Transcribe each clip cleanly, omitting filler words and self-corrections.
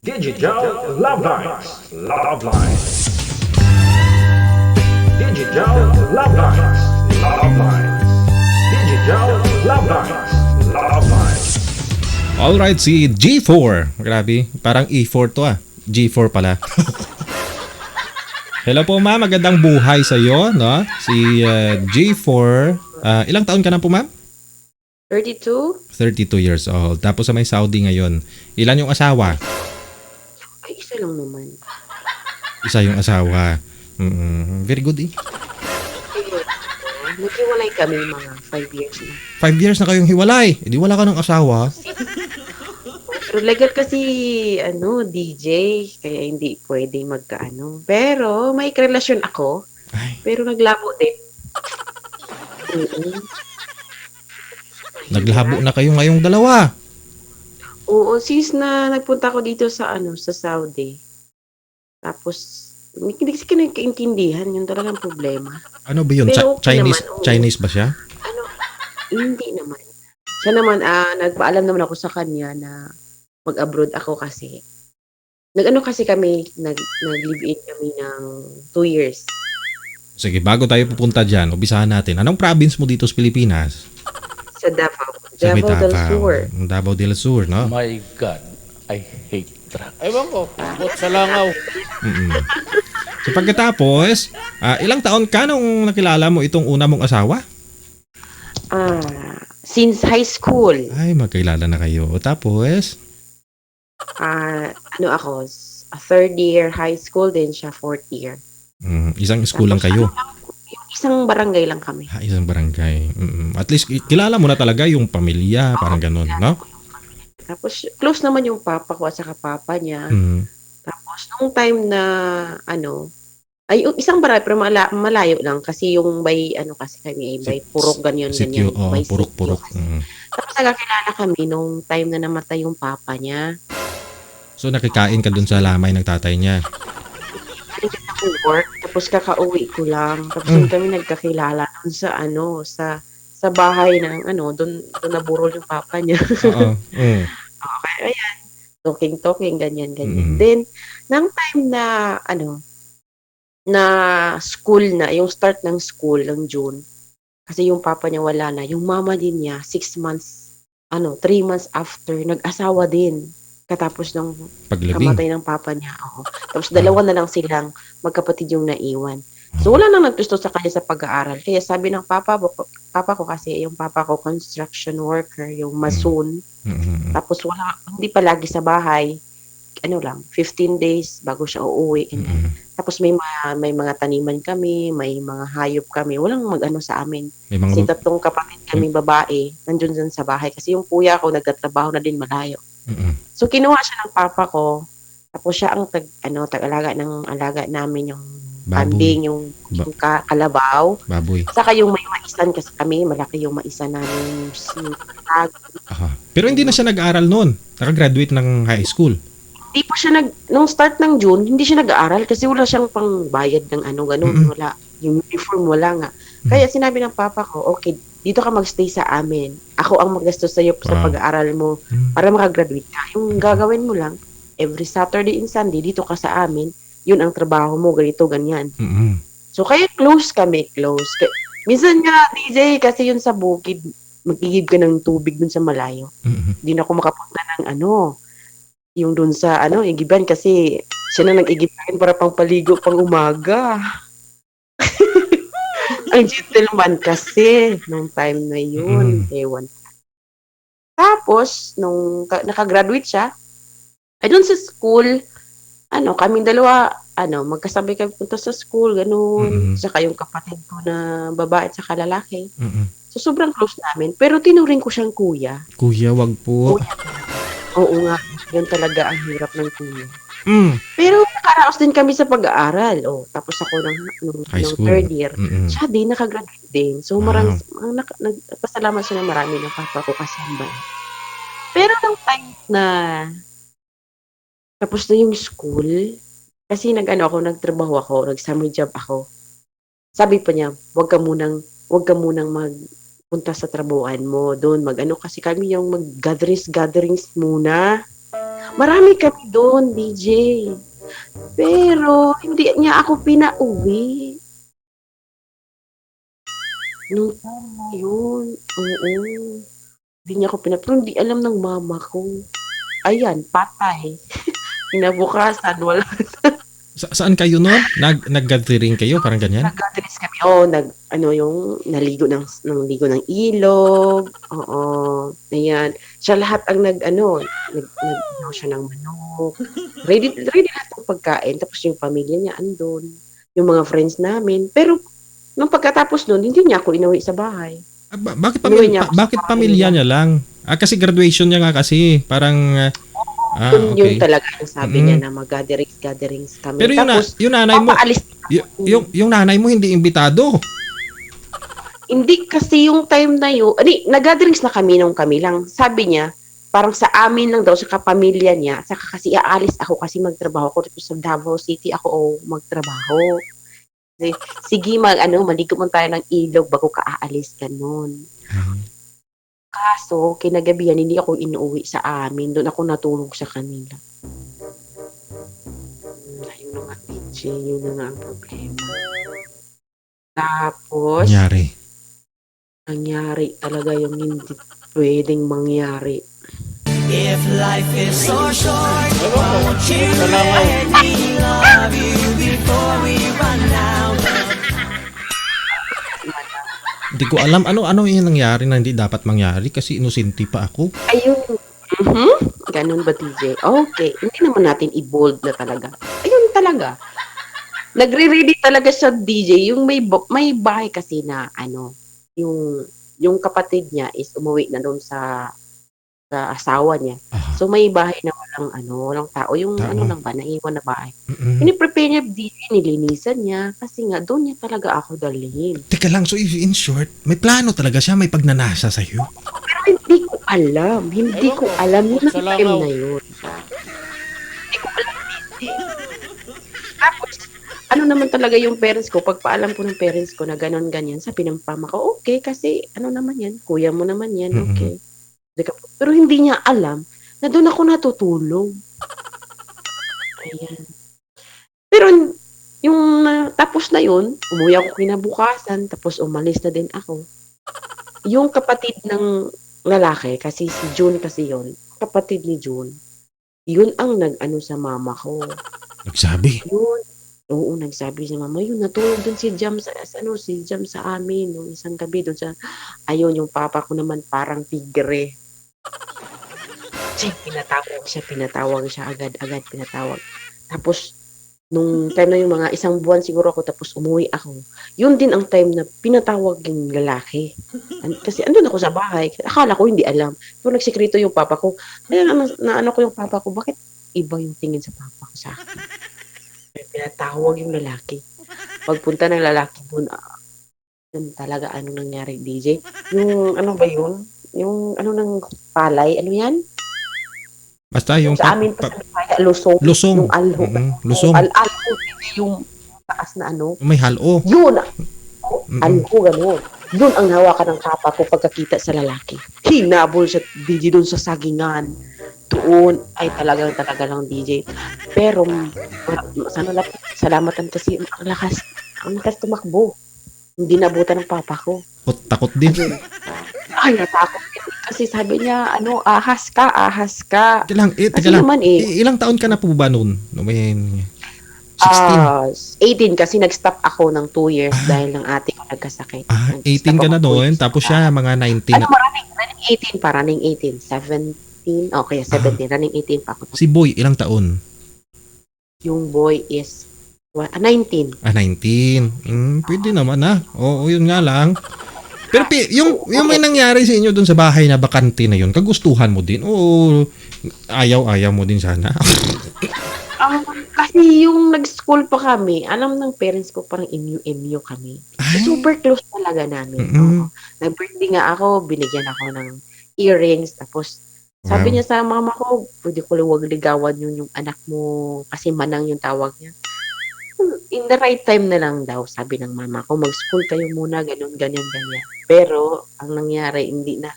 Digital Love Lines. Love Lines. Digital Love Lines. Love Lines. Digital Love Lines. Love Lines. Alright, si G4. Grabe, parang E4 to G4 pala. Hello po ma'am, magandang buhay sa iyo, no? Si G4. Ilang taon ka na po ma'am? 32? 32 years old. Tapos sa may Saudi ngayon. Ilan yung asawa? Ay, isa lang naman. Isa yung asawa. Very good eh. Naghiwalay kami mga 5 years na. 5 years na kayong hiwalay. Di wala ka ng asawa. Pero legal kasi, DJ, kaya hindi pwede magkaano. Pero may relasyon ako, Ay, pero naglabo din. naglabo na kayo ngayong dalawa. Oo, since na nagpunta ko dito sa sa Saudi. Tapos hindi kasi nagkaintindihan, yun talagang problema. Ano ba yun? Pero okay Chinese, naman, oo. Chinese ba siya? Hindi naman. Siya naman, nagpaalam naman ako sa kanya na mag-abroad ako kasi. Kasi kami, nag-live-in kami ng 2 years. Sige, bago tayo pupunta dyan, umpisahan natin. Anong province mo dito sa Pilipinas? Sa Davao. Sa may Davao del Sur. Davao del Sur, no? My God, I hate truck. Ewan ko, abot sa langaw. So pagkatapos, ilang taon ka nung nakilala mo itong una mong asawa? Since high school, Ay, magkailala na kayo. Tapos, ako, third year high school, then siya fourth year. isang school lang kayo. Yung isang barangay lang kami. Isang barangay. At least, kilala mo na talaga yung pamilya, parang ganun, no? Tapos, close naman yung papa ko at saka papa niya. Mm. Tapos, nung time na, ay, yung isang barangay, pero malayo lang. Kasi yung by, kasi kami, by purok, ganyan. Sityo, By purok-purok. sityo. Tapos, nagkakilala kami nung time na namatay yung papa niya. So, nakikain ka dun sa lamay ng tatay niya. Nagkita ko work, tapos kakauwi ko lang. Tapos, doon kami nagkakilala dun sa bahay ng, doon naburol yung papa niya. Oo. Okay, ayan. Talking, ganyan. Mm. Then, nang time na, na school na, yung start ng school ng June, kasi yung papa niya wala na, yung mama din niya, 6 months, 3 months after, nag-asawa din. Katapos ng Paglibing. kamatay ng papa niya. Oo. Tapos dalawa na lang silang magkapatid yung naiwan. So, wala nang naggusto sa kanya sa pag-aaral. Kaya sabi ng papa ko kasi, yung papa ko construction worker, yung mason. Tapos hindi pa lagi sa bahay. 15 days bago siya uuwi. Tapos may mga taniman kami, may mga hayop kami. Walang mag-ano sa amin. May Kasi mga... 3 kapatid kami babae, nandun dyan sa bahay. Kasi yung kuya ko, nagtatrabaho na din malayo. So, kinuha siya ng papa ko. Tapos siya ang tag-alaga ng alaga namin, yung Baboy. kambing, yung kalabaw. Baboy. Saka yung may maisan kasi kami, malaki yung maisan namin. Aha. Pero hindi na siya nag-aaral noon. Nakagraduate ng high school. Hindi po siya nung start ng June, hindi siya nag-aaral kasi wala siyang pangbayad ng ganun. Wala. Yung uniform, wala nga. Kaya sinabi ng papa ko, okay, dito ka magstay sa amin. Ako ang magastos sa'yo sa pag-aaral mo para makagraduate ka. Yung gagawin mo lang, every Saturday and Sunday, dito ka sa amin, yun ang trabaho mo, ganito, ganyan. So, kaya close kami. Minsan nga, DJ, kasi yun sa bukid, magigib ka ng tubig dun sa malayo. Hindi na ako makapunta ng yung dun sa igiban kasi siya na nag-igib akin para pang paligo pang umaga. Ang gentleman kasi nung time na yun. Ewan. Tapos, nung nakagraduate siya, ay dun sa school, kaming dalawa, magkasabay kami punta sa school, ganun. Saka yung kapatid ko na babae at saka lalaki. So, sobrang close namin. Pero tinuring ko siyang kuya. Kuya, wag po. Kuya. Oo nga. Yun talaga ang hirap ng kuya. Pero Nakaraos din kami sa pag-aaral. Tapos ako nung high school. third year. Siya din, nakagraduate din. So, nagpasalamat siya ng marami ng papa ko kasi hambal. Pero nung time na tapos na yung school, kasi nagtrabaho ako, nag-summer job ako. Sabi pa niya, wag ka munang magpunta sa trabahoan mo doon, kasi kami yung mag-gatherings muna. Marami kami doon, DJ. Pero hindi niya ako pinauwi. Nung time na yun, oo. Hindi niya ako pero hindi alam ng mama ko. Ayan, patay. Kinabukasan, wala. Saan kayo noon? Nag-gathering kayo? Parang ganyan? Nag-gatherings kami. Oo, yung naligo ligo ng ilog. Oo. Ayan. Siya lahat ang nag siya ng manok. Ready lahat ng pagkain. Tapos yung pamilya niya andun. Yung mga friends namin. Pero, nung pagkatapos nun, hindi niya ako inuwi sa bahay. Bakit Inuwi niya ako sa bakit bahay pamilya nila. niya lang? Kasi graduation niya nga kasi. Parang, Yun okay. talaga yung sabi niya na mag-gatherings kami. Pero Tapos, yung nanay mo, papaalis yung nanay mo hindi imbitado. Hindi kasi yung time na yun, nag-gatherings na kami nung kami lang. Sabi niya, parang sa amin lang daw, sa kapamilya niya, saka kasi aalis ako kasi magtrabaho ko dito sa Davao City ako magtrabaho. Kasi, sige, maligo mo tayo ng ilog bago ka aalis, ganun. Kaso, kinagabihan, hindi ako inuwi sa amin. Doon ako natulog sa kanila. Ayun na nga, DJ. Yun na nga ang problema. Tapos, nangyari talaga yung hindi pwedeng mangyari. If life is so short, Ewan ko. won't you Kailangan. let me love you before we run out? Hindi ko alam ano yung nangyari na hindi dapat mangyari kasi inosente pa ako. Ayun. Ganun ba, DJ? Okay. Hindi naman natin i-bold na talaga. Ayun talaga. Nagre-ready talaga siya, DJ. Yung may bahay kasi na, yung kapatid niya is umuwi na doon sa asawa niya. Aha. So, may bahay na walang tao. Yung Tao. lang ba, naiwan na bahay. Mm-mm. Piniprepare niya, DJ, nilinisan niya. Kasi nga, doon niya talaga ako dalhin. Teka lang, so in short, may plano talaga siya, may pagnanasa sa'yo. Pero hindi ko alam. Hindi Ewan ko ko. alam yung Sa time langaw. na yun. Hindi ko alam. Tapos, naman talaga yung parents ko, pagpaalam ko ng parents ko na ganon ganyan, sabi ng mama ko, okay, kasi naman yan, kuya mo naman yan, okay. Pero hindi niya alam na doon ako natutulog. Ayan. Pero yung tapos na yun, umuwi ako kinabukasan, tapos umalis na din ako. Yung kapatid ng lalaki, kasi si June kasi yun, kapatid ni June, yun ang nag-ano sa mama ko. Nagsabi. Yun. Oo, nagsabi siya, mama, yun, natulog dun si Jam si Jam sa amin, nung isang gabi dun sa, ayun, yung papa ko naman parang tigre. Pinatawag siya agad pinatawag. Tapos, nung time na yung mga isang buwan siguro ako, tapos umuwi ako, yun din ang time na pinatawag yung lalaki. Kasi andun ako sa bahay, akala ko hindi alam. Pero nagsikreto yung papa ko, kaya na ko yung papa ko, bakit iba yung tingin sa papa ko sa akin? Pinatawag yung lalaki. Pagpunta ng lalaki doon, yun talaga nangyari, DJ. Yung ba yun? Yung ng palay, yan? Basta yung Sa amin pa sa Bisaya, lusong. lusong. Yung alho. Lusong. Alho, yung taas na May halo. Yun. Alho, gano'n. Yun ang hawakan ng papa ko pagkakita sa lalaki. Hinabol siya, DJ, doon sa sagingan. Doon, ay talaga lang, DJ. Pero, salamatan kasi, ang lakas tumakbo. Hindi nabutan ng papa ko. Takot din. Ay, natakot din. Kasi sabi niya, ahas ka. Teka lang, Kasi naman ilang taon ka na po ba noon? No, 16. 18 kasi nag-stop ako ng 2 years dahil ng ate ko nagkasakit. 18 ka na noon, tapos siya mga 19 na. Running 18 pa, running 18. 17, okay, 17, running 18 pa ako. Si Boy, ilang taon? Yung boy is 19. 19. Pwede naman Oo, yun nga lang. Pero yung may nangyari sa inyo doon sa bahay na bakante na yun, kagustuhan mo din? O ayaw mo din sana? Kasi yung nag-school pa kami, alam ng parents ko parang MU kami. Super close talaga namin. Nag-birthday nga ako, binigyan ako ng earrings, tapos sabi niya sa mama ko, pwede ko huwag ligawan yung anak mo kasi manang yung tawag niya. In the right time na lang daw, sabi ng mama ko, mag-school kayo muna, ganyan. Pero, ang nangyari, hindi na.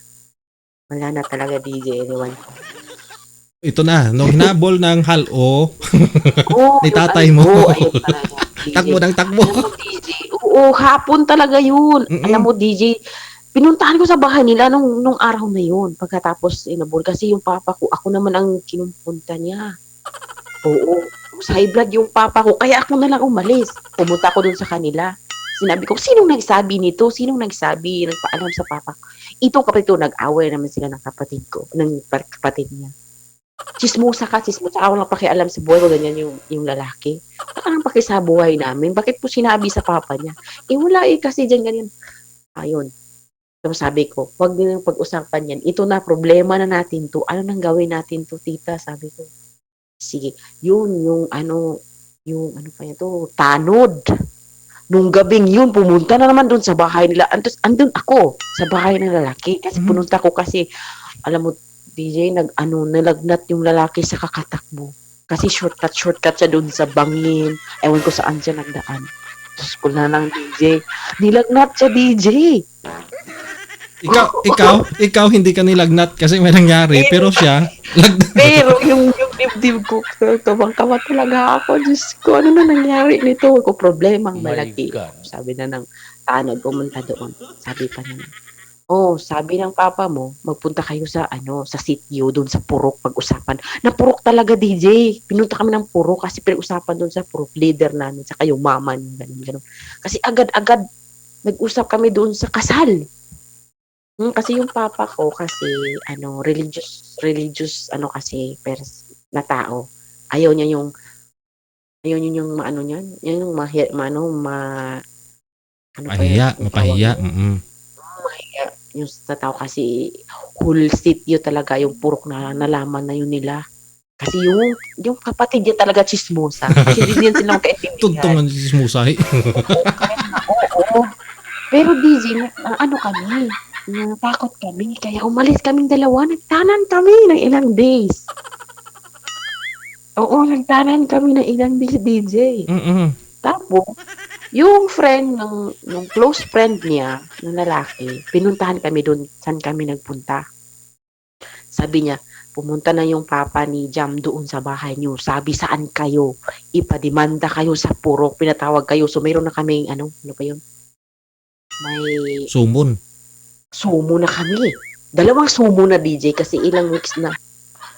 Wala na talaga, DJ, ewan ko. Ito na, no, hinabol ng halo Oo, ni yung tatay ano, mo. oo, ayun talaga, DJ. Takbo ng takbo. Alam mo, DJ, oo, hapon talaga yun. Alam mo, DJ, pinuntahan ko sa bahay nila nung araw na yun. Pagkatapos inabol, kasi yung papa ko, ako naman ang kinumpunta niya. Oo, sa high blood yung papa ko, kaya ako na lang umalis. Pumunta ko dun sa kanila. Sinabi ko, sinong nagsabi nito? Sinong nagsabi? Nagpaalam sa papa ko. Itong kapatid ko, nag-away naman sila ng kapatid ko, ng kapatid niya. Chismosa ka, chismosa. Ako lang pakialam sa buhay ko, ganyan yung lalaki. Wala nang paki sa buhay namin. Bakit po sinabi sa papa niya? Eh wala kasi dyan ganyan. Ayun. Tapos sabi ko, wag nilang pag-usapan yan. Ito na, problema na natin to. Ano nang gawin natin to, tita? Sabi ko. Sige. Yung ano pa yan to, tanod. Nung gabing yun, pumunta na naman doon sa bahay nila. Andun ako sa bahay ng lalaki. Kasi pununta ko kasi, alam mo, DJ, nalagnat yung lalaki sa kakatakbo. Kasi shortcut siya doon sa bangin. Ewan ko saan siya nagdaan. Diyos ko na lang, DJ. Nilagnat siya, DJ. Ikaw hindi ka nilagnat kasi may nangyari, pero siya lagnat. Pero yung dibdib ko, kawang-kawa talaga ako. Diyos ko, ano na nangyari nito? Ko problemang My malaki. God. Sabi na ng tanod, pumunta doon. Sabi pa niya, sabi ng papa mo, magpunta kayo sa sitio doon sa Purok pag-usapan. Na Purok talaga, DJ. Pinunta kami ng Purok kasi pinag-usapan doon sa Purok, leader namin, saka yung mama niya, ganun. Kasi agad-agad nag-usap kami doon sa kasal. Kasi yung papa ko kasi religious kasi na tao. Ayaw niya yung maano niyan, yung Mapahiya. yung sa tao kasi whole sitio talaga yung Purok na nalaman na yun nila. Kasi yung kapatid niya talaga chismosa. Kasi hindi yan sila makaintindihan. Tuntungan si Musay. Oo. Pero DJ, kami, natakot kami. Kaya umalis kaming dalawa. Nagtanan kami ng ilang days. Oo, nagtanan kami ng ilang days, DJ. Tapos, yung friend ng close friend niya, ng lalaki, pinuntahan kami doon, saan kami nagpunta. Sabi niya, pumunta na yung papa ni Jam doon sa bahay niyo. Sabi, saan kayo? Ipadimanda kayo sa Purok, pinatawag kayo. So, mayroon na kami, ano ba yun? May Sumon. sumo na kami. Dalawang sumo na, DJ, kasi ilang weeks na.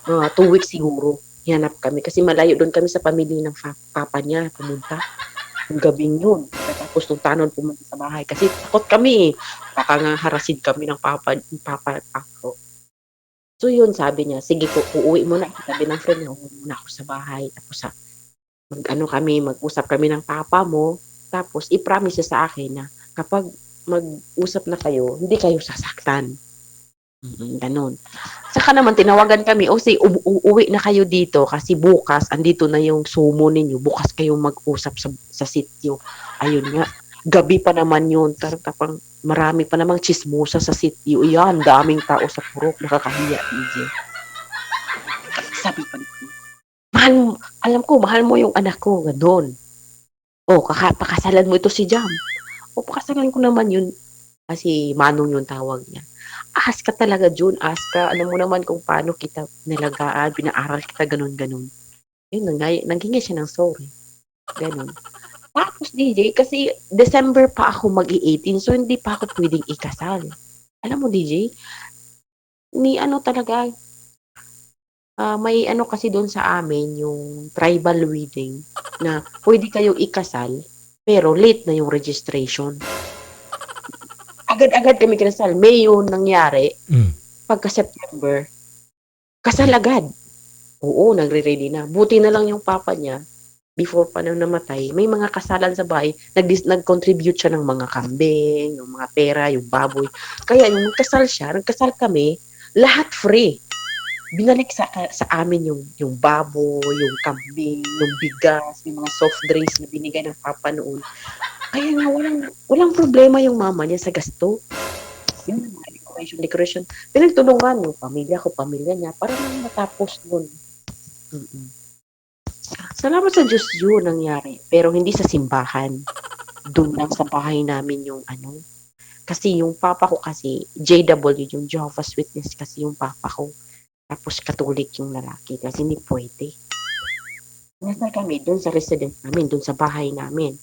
2 weeks siguro. Hinanap kami. Kasi malayo doon kami sa pamilya ng papa niya. Pumunta. Yung gabing yun. Tapos nung tanon pumunta sa bahay. Kasi takot kami. Baka nga harasin kami ng papa ako. So yun, sabi niya, sige po, uuwi muna. Sabi ng friend niya, uuwi muna ako sa bahay. Tapos mag-usap kami ng papa mo. Tapos i-promise sa akin na kapag mag-usap na kayo, hindi kayo sasaktan. Ganon. Saka naman, tinawagan kami, say, uuwi na kayo dito kasi bukas, andito na yung sumo ninyo. Bukas kayong mag-usap sa sityo. Ayun nga. Gabi pa naman yun. Tapang marami pa namang chismosa sa sityo. Iyan, daming tao sa Purok. Nakakahiya, DJ. Sabi pa naman, mahal mo yung anak ko. Ganon. Pakasalan mo ito si Jam. Pakasalan ko naman yun. Kasi Manong yung tawag niya. Ahas ka talaga, Jun. Ahas ka. Alam mo naman kung paano kita nilagaan, pinaaral kita, ganun-ganun. Yun, nanghingi siya ng sorry. Ganun. Tapos, DJ, kasi December pa ako mag-i-18, so hindi pa ako pwedeng ikasal. Alam mo, DJ, talaga, may kasi doon sa amin, yung tribal wedding, na pwede kayong ikasal, pero late na yung registration. Agad-agad kami kinasal. May yun nangyari. Pagka-September, kasal agad. Oo, nagre-ready na. Buti na lang yung papa niya, before pa nang namatay, may mga kasalan sa bahay, nag-contribute siya ng mga kambing, yung mga pera, yung baboy. Kaya yung nagkasal kami, lahat free. Binalik sa amin yung baboy, yung kambing, yung bigas, yung mga soft drinks na binigay ng papa noon. Kaya nga walang problema yung mama niya sa gasto. Yun, decoration. Pinagtulungan yung pamilya niya, para lang matapos nun. Salamat sa Diyos yun nangyari. Pero hindi sa simbahan. Doon lang sa bahay namin yung Kasi yung papa ko kasi, JW, yung Jehovah's Witness kasi yung papa ko. Tapos Katolik yung lalaki kasi hindi pwede. Nasa kami doon sa residence namin, doon sa bahay namin.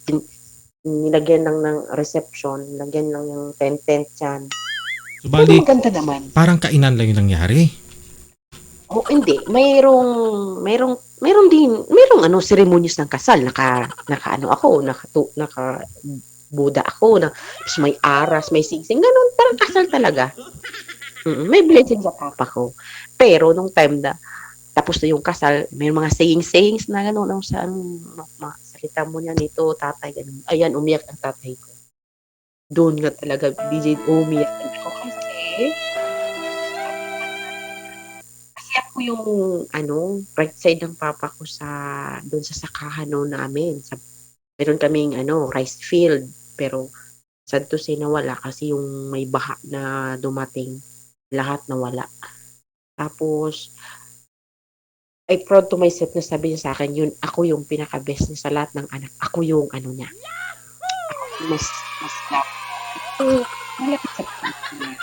Nilagyan lang ng reception, nilagyan lang yung tent dyan. So, Pero bali, maganda naman. parang kainan lang yung nangyari. Oh, hindi. Mayroong ano, ceremonies ng kasal. Naka Buda ako. Tapos may aras, may singsing. Ganun, parang kasal talaga. May blessing sa papa ko. Pero nung time na tapos na yung kasal, may mga sayings na gano'n, mga salita mo niya nito, tatay, gano'n. Ayan, umiyak ang tatay ko. Doon nga talaga, DJ, umiyak ako kasi ako yung, right side ng papa ko doon sa sakahan noon namin. Meron kaming, rice field, pero sad to say nawala kasi yung may baha na dumating, lahat nawala. Tapos, I proud to myself na sabi niya sa akin, ako yung pinaka-best niya sa lahat ng anak. Ako yung niya. Ako mas love. Malapit sa pamilya.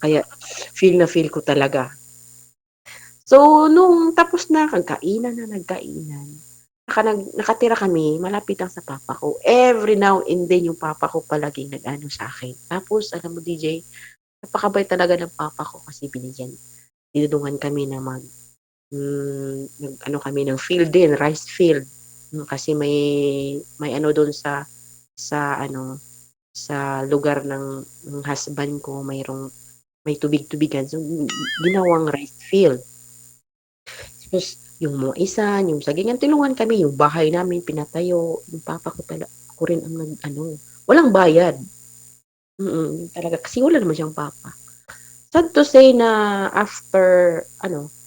Kaya, feel ko talaga. So, nung tapos na, nagkainan, nakatira kami, malapit lang sa papa ko. Every now and then, yung papa ko palaging nag-ano sa akin. Tapos, alam mo, DJ, napakabay talaga ng papa ko kasi dinudungan kami na kami ng field din, rice field. Kasi may doon sa lugar ng husband ko, may tubig-tubigan. So, ginawang rice field. Tapos, yung mga yung saging, tulungan kami, yung bahay namin, pinatayo, yung papa ko ako rin ang walang bayad. Talaga, kasi wala naman siyang papa. Sad to say na after,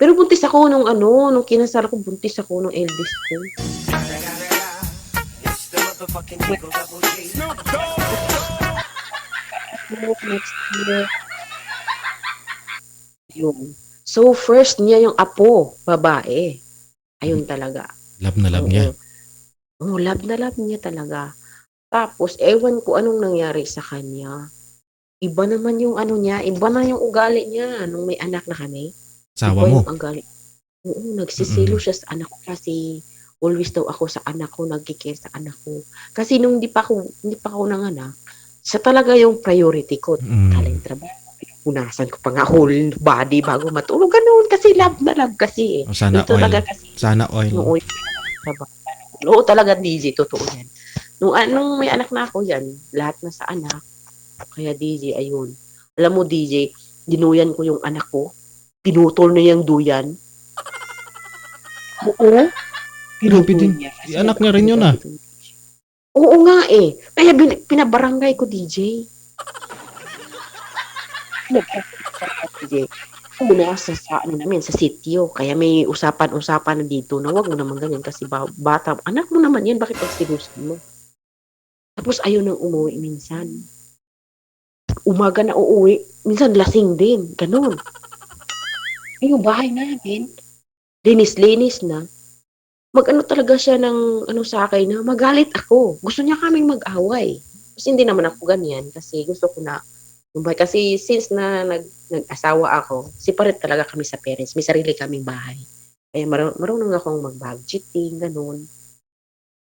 pero buntis ako nung kinasal ko, buntis ako nung eldest ko. Next year. Yun. So, first niya yung apo, babae. Ayun talaga. Love na love niya. Oo, love na love niya talaga. Tapos, ewan ko anong nangyari sa kanya. Iba naman yung niya, iba na yung ugali niya nung may anak na kami. Asawa mo. Yung ugali. Oo, nagsisilo siya sa anak ko kasi always daw ako sa anak ko, nagkikare sa anak ko. Kasi nung hindi pa ako nanganak, siya talaga yung priority ko. Kaling trabaho. Punasan ko pa nga whole body bago matulog. Ganun kasi love na love kasi eh. Sana Ito oil. talaga kasi. Sana oil. Oo, talaga DJ, totoo yan. Nung may anak na ako yan, lahat na sa anak. Kaya DJ, ayun. Alam mo DJ, dinuyan ko yung anak ko. Pinutol na yung duyan. Oo. Grabe din. Anak niya rin yun Oo nga eh. Kaya pinabarangay ko DJ. DJ. Una sa namin, sa sitio. Kaya may usapan na dito na wag mo naman ganyan kasi bata. Anak mo naman yan, bakit pagsinusan mo? Tapos ayaw nang umuwi minsan. Umaga na uuwi, minsan lasing din, ganun. Ay, yung bahay namin, linis na. Talaga siya ng sa akin na magalit ako. Gusto niya kaming mag-away. Kasi hindi naman ako ganyan kasi gusto ko na kasi since na nag-asawa ako, separate talaga kami sa parents. May sarili kaming bahay. Kaya marunong akong mag-budgeting, ganun.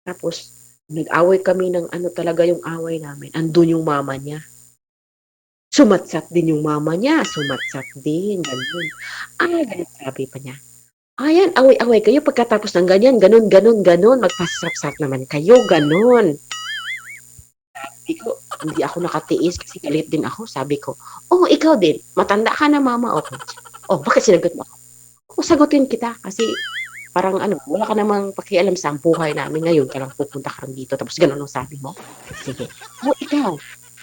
Tapos, nag-away kami ng talaga yung away namin. Andun yung mama niya. Sumatsat din yung mama niya. Sumatsat din. Ganun. Ganun sabi pa niya. Ayan, away-away kayo pagkatapos ng ganyan. Ganun. Magpasap-sap naman kayo. Ganun. Sabi ko, hindi ako nakatiis kasi galit din ako. Sabi ko, ikaw din. Matanda ka na mama. Okay. Bakit sinagot mo ako? Sagutin kita kasi parang wala ka namang pakialam sa buhay namin ngayon. Kailang pupunta ka lang dito. Tapos ganun ang sabi mo. Sige. Ikaw.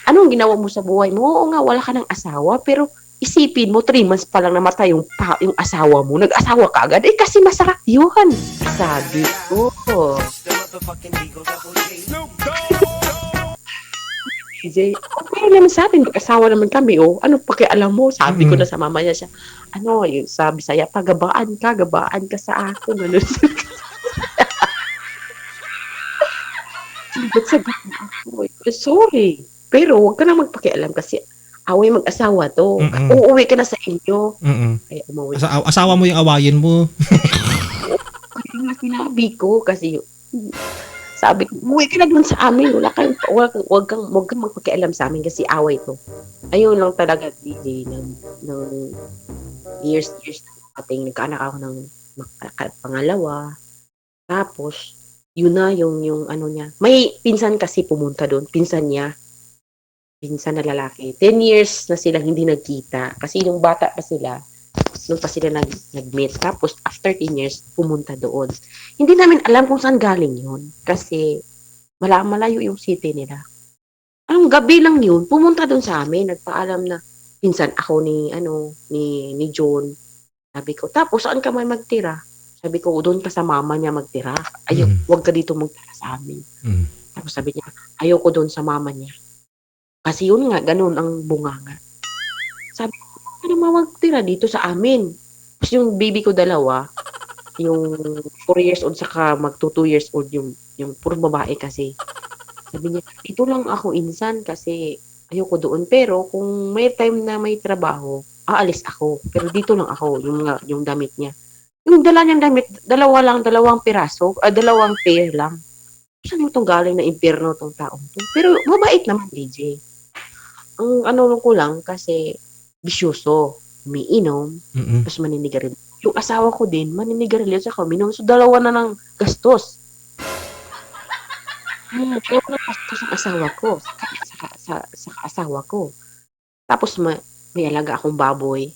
Anong ginawa mo sa buhay mo? Oo nga, wala ka ng asawa, pero isipin mo, 3 months pa lang namatay yung asawa mo. Nag-asawa ka agad. Kasi masarap yun. Sabi ko. DJ, okay naman sa atin. Mag-asawa naman kami, Ano pakialam mo? Sabi ko na sa mama niya siya. Yung sabi saya, gabaan ka sa akin. Ganun. Sagot na ako. Sorry. Pero huwag ka na magpakialam kasi away mag-asawa to. Mm-mm. Uuwi ka na sa inyo. Mm. Kaya umuwi. Asawa mo yung awayin mo. Kaya nga sinabi ko kasi sabi ko, umuwi ka na dun sa amin. Wag kang magpakialam sa amin kasi away to. Ayun lang talaga, DJ, ng years ating nagkaanak ako ng pangalawa. Tapos, yun na yung ano niya. May pinsan kasi pumunta doon. Pinsan na lalaki. 10 years na sila hindi nagkita. Kasi yung bata pa sila, nung pa sila nag-meet. Tapos, after 10 years, pumunta doon. Hindi namin alam kung saan galing yun. Kasi, malayo yung city nila. Ang gabi lang yun, pumunta doon sa amin. Nagpaalam na, pinsan ako ni John. Sabi ko, tapos saan ka may magtira? Sabi ko, doon ka sa mama niya magtira. Huwag ka dito magtira sa amin. Mm. Tapos sabi niya, ayoko doon sa mama niya. Kasi yun nga, ganun ang bunganga. Sabi ko, huwag ka naman magtira dito sa amin. Tapos yung baby ko dalawa, yung 4 years old saka magto 2 years old, yung puro babae kasi. Sabi niya, ito lang ako insan kasi ayoko doon. Pero kung may time na may trabaho, aalis ako. Pero dito lang ako, yung damit niya. Yung dala niyang damit, dalawang piraso, dalawang pair lang. Saan yung itong galing na impyerno tong taong to? Pero mabait naman, DJ. Ang ano ko lang, kasi bisyoso, umiinom, Mm-mm. tapos maninigarilyo. Yung asawa ko din, maninigarilyo sa uminom. So, dalawa na ng gastos. Dalawa na gastos ang asawa ko. Sa asawa ko. Tapos, may alaga akong baboy.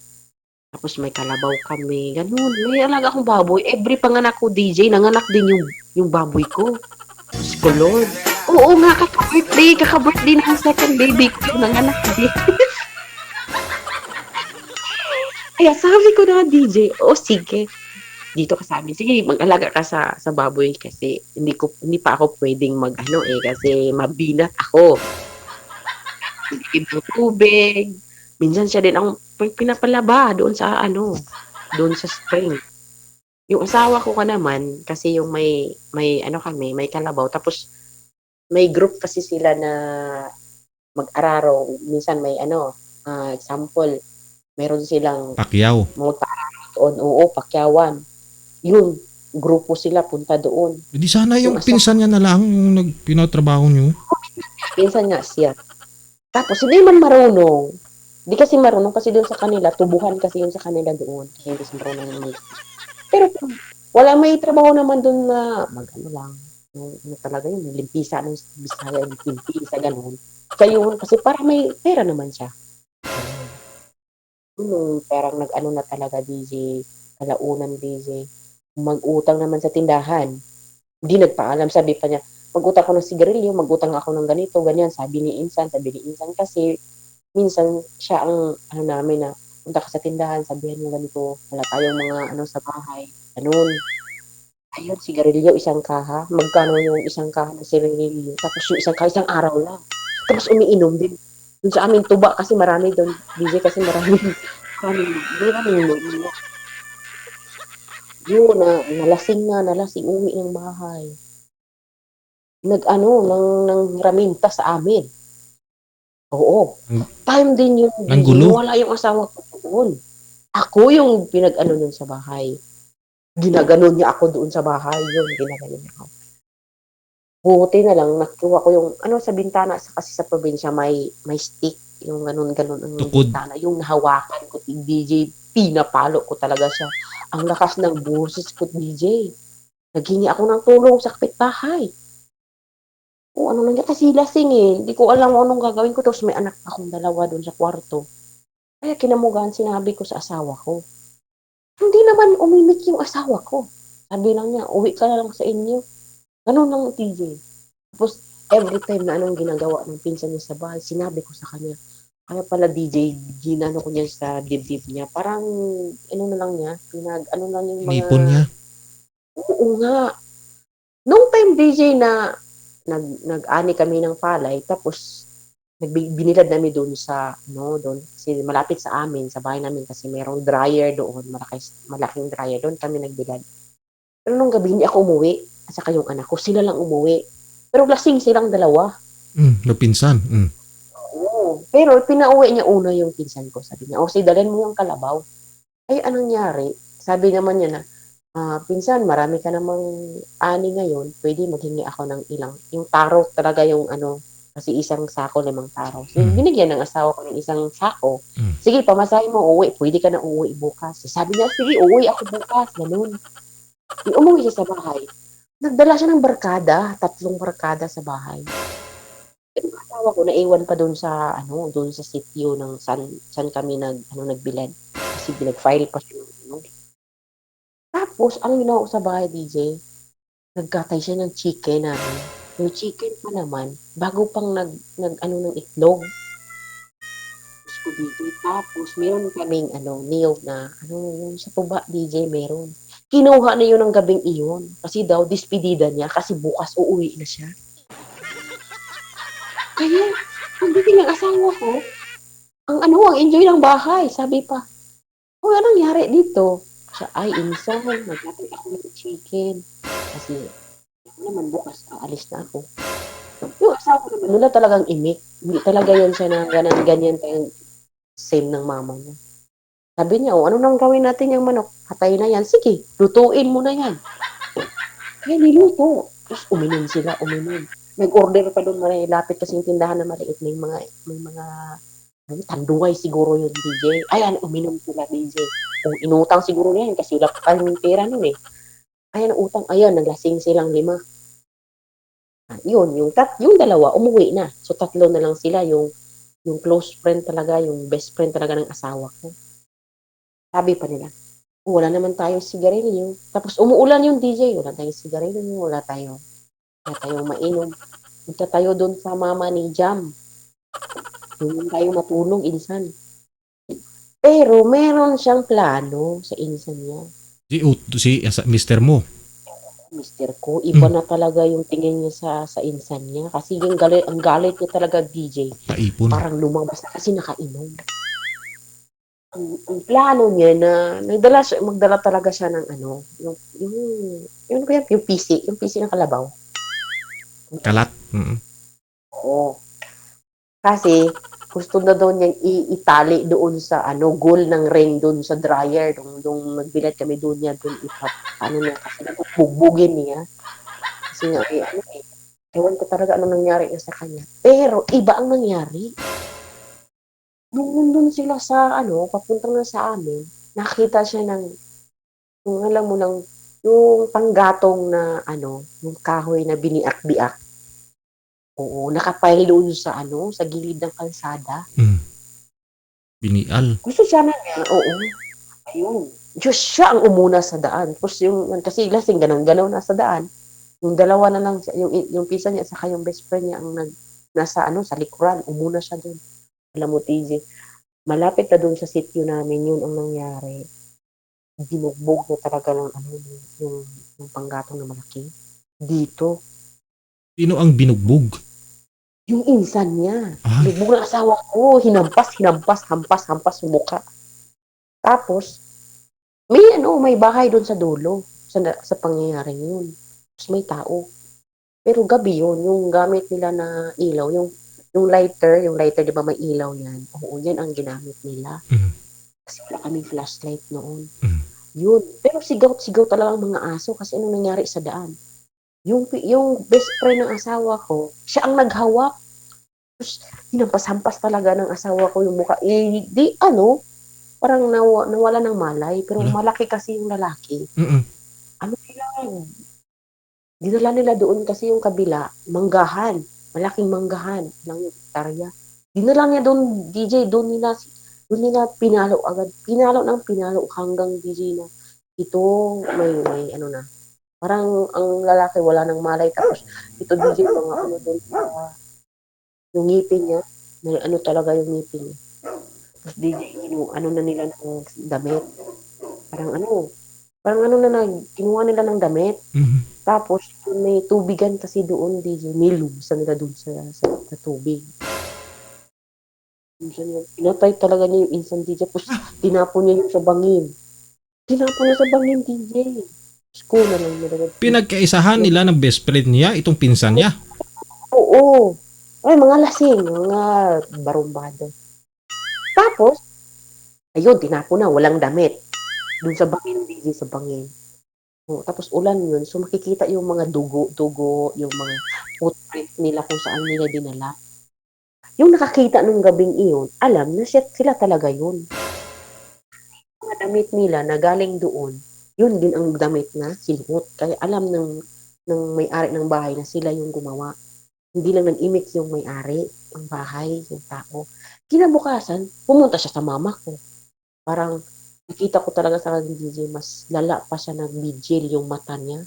Tapos may kalabaw kami, ganun. May alaga akong baboy. Every panganak ko, DJ, nanganak din yung baboy ko. Diyos ko, Lord. Oo nga, kaka-birthday ng second baby ko, nanganak din. Kaya sabi ko na, DJ, sige. Dito ka sa amin. Sige, mag-alaga ka sa baboy kasi hindi pa ako pwedeng kasi mabinat ako. Hindi ng tubig. Minsan siya din ang pinapalaba doon sa spring. Yung asawa ko naman, kasi yung may may kalabaw. Tapos, may group kasi sila na mag-araro. Minsan may example, meron silang Pacquiao. magpa-araro doon. Oo, pakyawan. Yun, grupo sila, punta doon. Hindi sana yung Yung pinsan niya na lang yung pinatrabaho niyo. Minsan nga siya. Tapos, hindi man marunong. Hindi kasi marunong kasi doon sa kanila, tubuhan kasi yun sa kanila doon. Kasi hindi marunong Pero wala, may trabaho naman doon na lang. Yung talaga yun, limpisa ng Bisaya, yung limpisa, gano'n. Kaya yun, kasi para may pera naman siya. Parang na talaga, DJ, kalaunan, DJ. Mag-utang naman sa tindahan. Hindi nagpaalam, sabi pa niya, mag-utang ako ng sigarilyo, mag-utang ako ng ganito, ganyan. Sabi ni Insan kasi minsan siya ang namin na punta ka sa tindahan, sabihan mo ganito, wala tayong mga sa bahay. Ganun. Ayun, sigarilyo, isang kaha. Magkano yung isang kaha ng sigarilyo? Tapos yung isang kaha, isang araw lang. Tapos umiinom din. Doon sa amin, tuba kasi marami doon. DJ kasi marami. Yun, nalasing, uwi ng bahay. Nang raminta sa amin. Oo. Time din yun. Ang gulo. Wala yung asawa ko doon. Ako yung nun sa bahay. Ginaganon niya ako doon sa bahay. Ginaganon niya ako. Buti na lang, nakuha ko yung, sa bintana, kasi sa probinsya, may stick. Yung ganun ang Tukod. bintana. Yung nahawakan ko, DJ, pinapalo ko talaga siya. Ang lakas ng boses ko, DJ. Naghingi ako ng tulong sa kapitbahay. O ano nangyari, kasi lasing Hindi ko alam anong gagawin ko. Tapos may anak akong dalawa doon sa kwarto. Kaya kinamugahan, sinabi ko sa asawa ko. Hindi naman umimik yung asawa ko. Sabi lang niya, uwi ka na lang sa inyo. Ganun lang, TJ. Tapos every time na anong ginagawa ng pinsan niya sa bahay, sinabi ko sa kanya. Kaya pala, DJ, ginano ko niya sa dibdib niya. Parang, na lang niya, lang yung mga... Inipon niya. Oo nga. Nung time, DJ, na nag-ani kami ng palay, tapos binilad namin doon kasi malapit sa amin, sa bahay namin, kasi mayroong dryer doon, malaking dryer doon kami nagbilad. Pero nung gabi, hindi ako umuwi, at saka yung anak ko, sila lang umuwi. Pero lasing silang dalawa. Napinsan. Oo, Pero pinauwi niya una yung pinsan ko. Sabi niya, si dalhin mo yung kalabaw. Ay, anong nangyari? Sabi naman niya na, pinsan, marami ka namang ani ngayon, pwede maghingi ako ng ilang. Yung taro talaga yung kasi isang sako, 5 taro. So, binigyan ng asawa ko ng isang sako. Sige, pamasahin mo, uwi. Pwede ka na uwi bukas. Sabi niya, sige, uwi ako bukas. Ganun. Umuwi siya sa bahay. Nagdala siya ng barkada, 3 barkada sa bahay. Yung asawa ko, naiwan pa doon sa, doon sa sitio ng san kami nagbilad. Kasi nag-file pa siya. Tapos, ang ginawa ko sa bahay, DJ, nagkatay siya ng chicken namin. Yung chicken pa naman, bago pang ng itlog. Tapos, meron kaming, niyog na, yung sa tuba, DJ, meron. Kinuha na yun ng gabing iyon. Kasi daw, dispedida niya, kasi bukas uuwi na siya. Kaya, pagdating ng asawa ko, ang enjoy ng bahay, sabi pa, anong nangyari dito? Siya, ay, insan, nagkatay ako ng chicken. Kasi, naman bukas, aalis na ako. Yung asawa ko naman, wala talagang imik. Hindi talaga yan siya na ganyan tayong same ng mama niya. Sabi niya, ano nang gawin natin yung manok? Hatay na yan. Sige, lutuin mo na yan. Kaya niluto. Tapos uminom sila. Nag-order pa doon, lapit kasi yung tindahan na maliit. May mga tanduay siguro yung DJ. Ayan, uminom sila, DJ. Kung inutang siguro yan kasi wala pa kayong pera nun eh. Ayan, utang. Ayan, naglasing silang 5. Yun, yung dalawa, umuwi na. So, 3 na lang sila. Yung close friend talaga, yung best friend talaga ng asawa ko. Sabi pa nila, wala naman tayong sigarilyo. Tapos umuulan yung DJ, wala tayong sigarilyo, wala tayong mainom. Punta tayo doon sa mama ni Jam. Doon tayo matulog, insan. Pero meron siyang plano sa insan niya. Si Mr. mo. Mister ko, iba na talaga yung tingin niya sa insan niya. Kasi ang galit niya talaga, DJ. Paipon. Parang lumabas na kasi nakainom. Ang plano niya na magdala talaga siya ng yung PC ng kalabaw. Kalat. Oo. Kasi gusto na daw niyang itali doon sa goal ng ring doon sa dryer doon nagbilad kami doon niya doon kasi bugbugin niya. Kasi nga ewan ko talaga anong nangyari sa kanya. Pero iba ang nangyari. Nung nandun sila sa papuntang na sa amin, nakita siya yung alam mo yung panggatong na yung kahoy na biniak-biak. Oo, nakapile doon sa sa gilid ng kalsada. Binial. Gusto siya oo. Ayun. Diyos siya ang umuna sa daan. Tapos kasi lasing ganang-galaw na sa daan. Yung dalawa na lang, yung pisa niya saka yung best friend niya ang nasa sa likuran, umuna siya doon. Alam mo, TJ, malapit na doon sa sitio namin, yun ang nangyari. Binugbog na talaga ng yung panggatong na malaki. Dito. Sino ang binugbog? Yung insan niya. Ay. Binugbog ng asawa ko. Hampas yung mukha. Tapos, may bahay doon sa dulo. Sa pangyayari yun. Tapos may tao. Pero gabi yun, yung gamit nila na ilaw, yung lighter, di ba may ilaw yan? Oo, yan ang ginamit nila. Kasi wala kaming flashlight noon. Yun. Pero sigaw talaga ang mga aso kasi anong nangyari sa daan. Yung best friend ng asawa ko, siya ang naghawak. Tapos, hinampas-hampas talaga ng asawa ko yung mukha. Parang nawala ng malay. Pero malaki kasi yung lalaki. Dinala nila doon kasi yung kabila, manggahan. Malaking manggahan ng hektarya. Dinala niya doon, DJ, doon nila pinalo agad. Pinalo hanggang DJ na ito may na. Parang ang lalaki wala nang malay. Tapos ito DJ mga doon yung ngipin niya. May talaga yung ngipin niya. Tapos DJ, na nila ng damit. Parang kinuha nila ng damit. Tapos, may tubigan kasi doon, DJ. Nilubsan nila doon sa tubig. Pinatay talaga niya yung instant DJ. Tapos, tinapon niya yung sa bangin. DJ. School na lang nila. Pinagkaisahan nila ng best friend niya, itong pinsan niya. Oo. Ay, mga lasing, mga barumbado. Tapos, ayun, tinapon na, walang damit. Dun sa bangin, busy sa bangin. Oh, tapos ulan yun, so makikita yung mga dugo-dugo, yung mga footprint nila kung saan nila dinala. Yung nakakita nung gabing iyon, alam na sila talaga yun. Mga damit nila na galing doon, yun din ang damit na sinuot. Kaya alam ng may-ari ng bahay na sila yung gumawa. Hindi lang nag-imik yung may-ari ng bahay, yung tao. Kinabukasan, pumunta siya sa mama ko. Parang nakita ko talaga sa kanya, DJ, mas lala pa siya nag-vigil yung mata niya.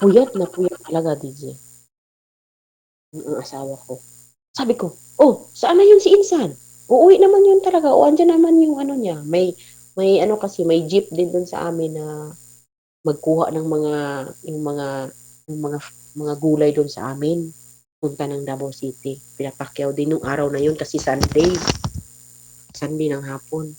Puyat na puyat talaga, DJ. Ang asawa ko. Sabi ko, oh, saan na yun si Insan? Uuwi naman yun talaga. O, andyan naman yung ano niya. May ano kasi, may jeep din dun sa amin na magkuha ng mga gulay dun sa amin. Punta ng Davao City. Pinapakyaw din nung araw na yun kasi Sunday. Sunday ng hapon.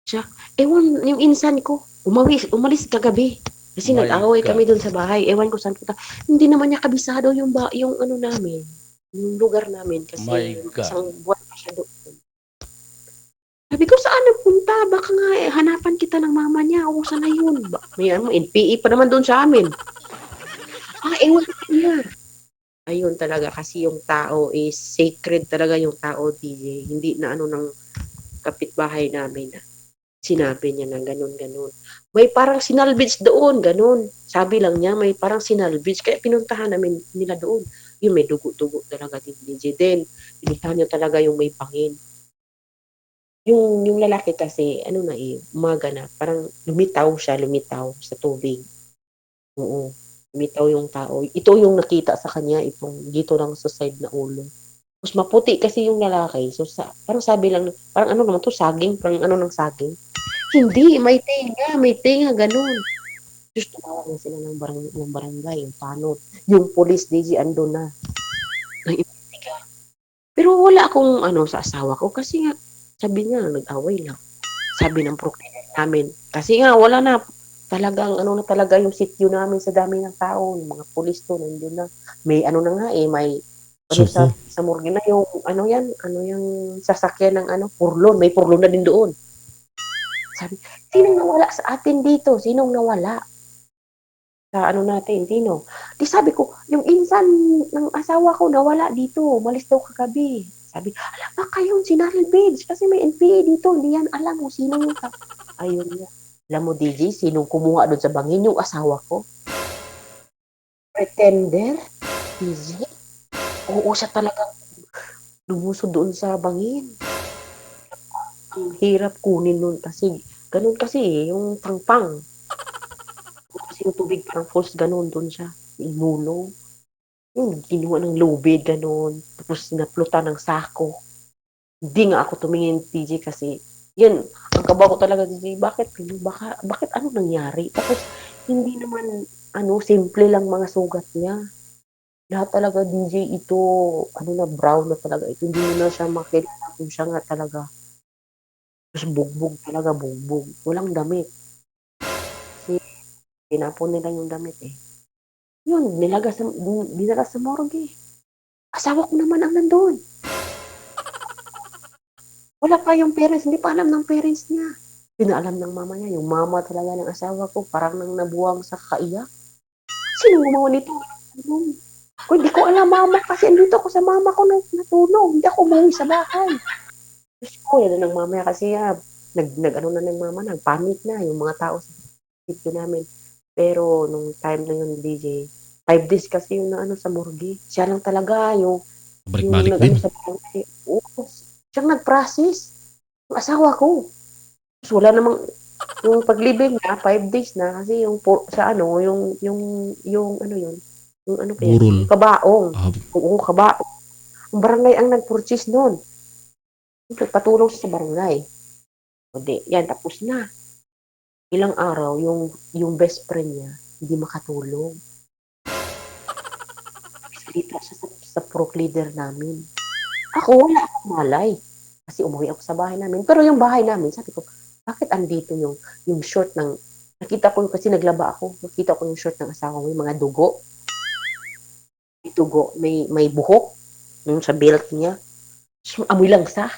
Siya, ewan, yung insan ko, umalis kagabi. Kasi My nag-away God. kami doon sa bahay. Ewan ko saan punta. Hindi naman niya kabisado yung ano namin, yung lugar namin. Kasi My God. isang buwan pa siya doon. Sabi ko, saan nagpunta? Baka nga hanapan kita ng mama niya. O, saan na yun? May NPE pa naman doon sa amin. Ewan ko niya. Ayun talaga, kasi yung tao is sacred talaga yung tao, DJ. Hindi na ano ng kapitbahay namin na sinabi niya na ganun-ganun. May parang sinalvage doon, ganun. Sabi lang niya, may parang sinalvage. Kaya pinuntahan namin nila doon. Yung may dugo-dugo talaga din, DJ. Then, pinuntahan niya talaga yung may pangin. Yung lalaki kasi, ano na umaga na, parang lumitaw sa tubig. Oo. Lumitaw yung tao. Ito yung nakita sa kanya, itong dito lang sa side na ulo. Mas maputi kasi yung lalaki. So, parang sabi lang, parang ano naman to, saging, parang ano ng saging. Hindi, may tenga, ganun. Diyos, tumawag na sila ng barangay, yung tanod. Yung police, DJ, ando na. Nag-imbestiga. Pero wala akong ano sa asawa ko kasi nga, sabi niya, nag-away lang. Sabi ng proclaimer namin. Kasi nga, wala na. Talagang, ano na talaga yung sityo namin sa dami ng tao. Yung mga police to, nandun na. May ano na nga may ano Suko. sa morgue na yung, ano yung sasakyan ng purlon. May purlon na din doon. Sabi, sinong nawala sa atin dito? Sinong nawala? Sa ano natin, sino? Di sabi ko, yung insan ng asawa ko nawala dito. Umalis daw kagabi. Sabi, alam ba kayong sinalvage? Kasi may NPA dito. Hindi yan alam mo sino yung ayun nga. Alam mo, DJ, sinong kumuha doon sa bangin? Yung asawa ko. Pretender? DJ? Oo, siya talaga lumusod doon sa bangin. Ang hirap kunin nun kasi, ganun kasi yung pangpang. Kasi yung tubig parang falls ganun doon siya. Inulong. Yung kinuha ng lubid ganun. Tapos napluta ng sako. Hindi nga ako tumingin, TJ, kasi yan, ang kaba ko talaga, TJ, bakit ano nangyari? Tapos, hindi naman, simple lang mga sugat niya. Lahat talaga, DJ, ito, brown na talaga. Ito, hindi mo na siya makilala kung siya nga talaga. Tapos, bugbog talaga, bugbog. Walang damit. Kasi, tinapon nila yung damit eh. Yun, dinala sa morgue. Asawa ko naman ang nandun. Wala pa yung parents, hindi pa alam ng parents niya. Pinaalam ng mama niya, yung mama talaga ng asawa ko, parang nang nabuwang sa kaiyak. Sino gumawa nito? Kung hindi ko alam, mama, kasi andito ako sa mama ko natulog. Hindi ako umuwi sa bahay. Diyos ko, yan ng mama niya kasi nag-ano na ng mama, nagpanik na yung mga tao sa sitio namin. Pero nung time na yun, DJ, 5 days kasi yung sa morgue. Siya lang talaga yung Balik-balik din. sa barangay. Oo, siyang nag-process. Yung asawa ko. Tapos wala namang, yung paglibing na, 5 days na, kasi yung yung ano pa Burol. yan, kabaong. Ah, Oo, kabaong. Ang barangay ang nag-purchase nun. Patulong siya sa barangay. O di, yan, tapos na. Ilang araw, yung best friend niya, hindi makatulog. Dito siya sa prok leader namin. Ako, wala akong malay. Kasi umuwi ako sa bahay namin. Pero yung bahay namin, sabi ko, bakit andito yung short ng, nakita ko kasi naglaba ako, nakita ko yung short ng asawa ko, yung mga dugo. May dugo, may buhok. yung sa belt niya. So, amoy lang sa.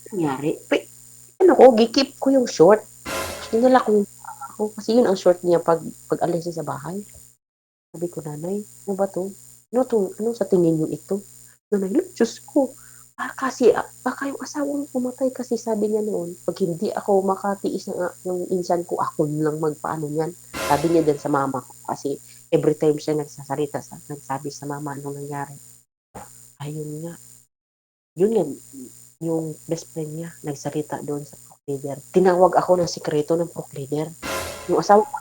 Nangyari. Ano ko, gikip ko yung short. Dinala ko yung ako. Kasi yun ang short niya pag alis niya sa bahay. Sabi ko, nanay, ano ba to? Ano sa tingin niyo ito? Nanay, look, Diyos ko. Baka yung asawa mo pumatay kasi sabi niya noon, pag hindi ako makatiis ng insan ko, ako lang magpaano niyan. Sabi niya din sa mama ko. Kasi every time siya nagsabi sa mama anong nangyari. Ayun nga. Yun nga, yung best friend niya, nagsalita doon sa proc leader. Tinawag ako ng sikreto ng proc leader. Yung asawa ko,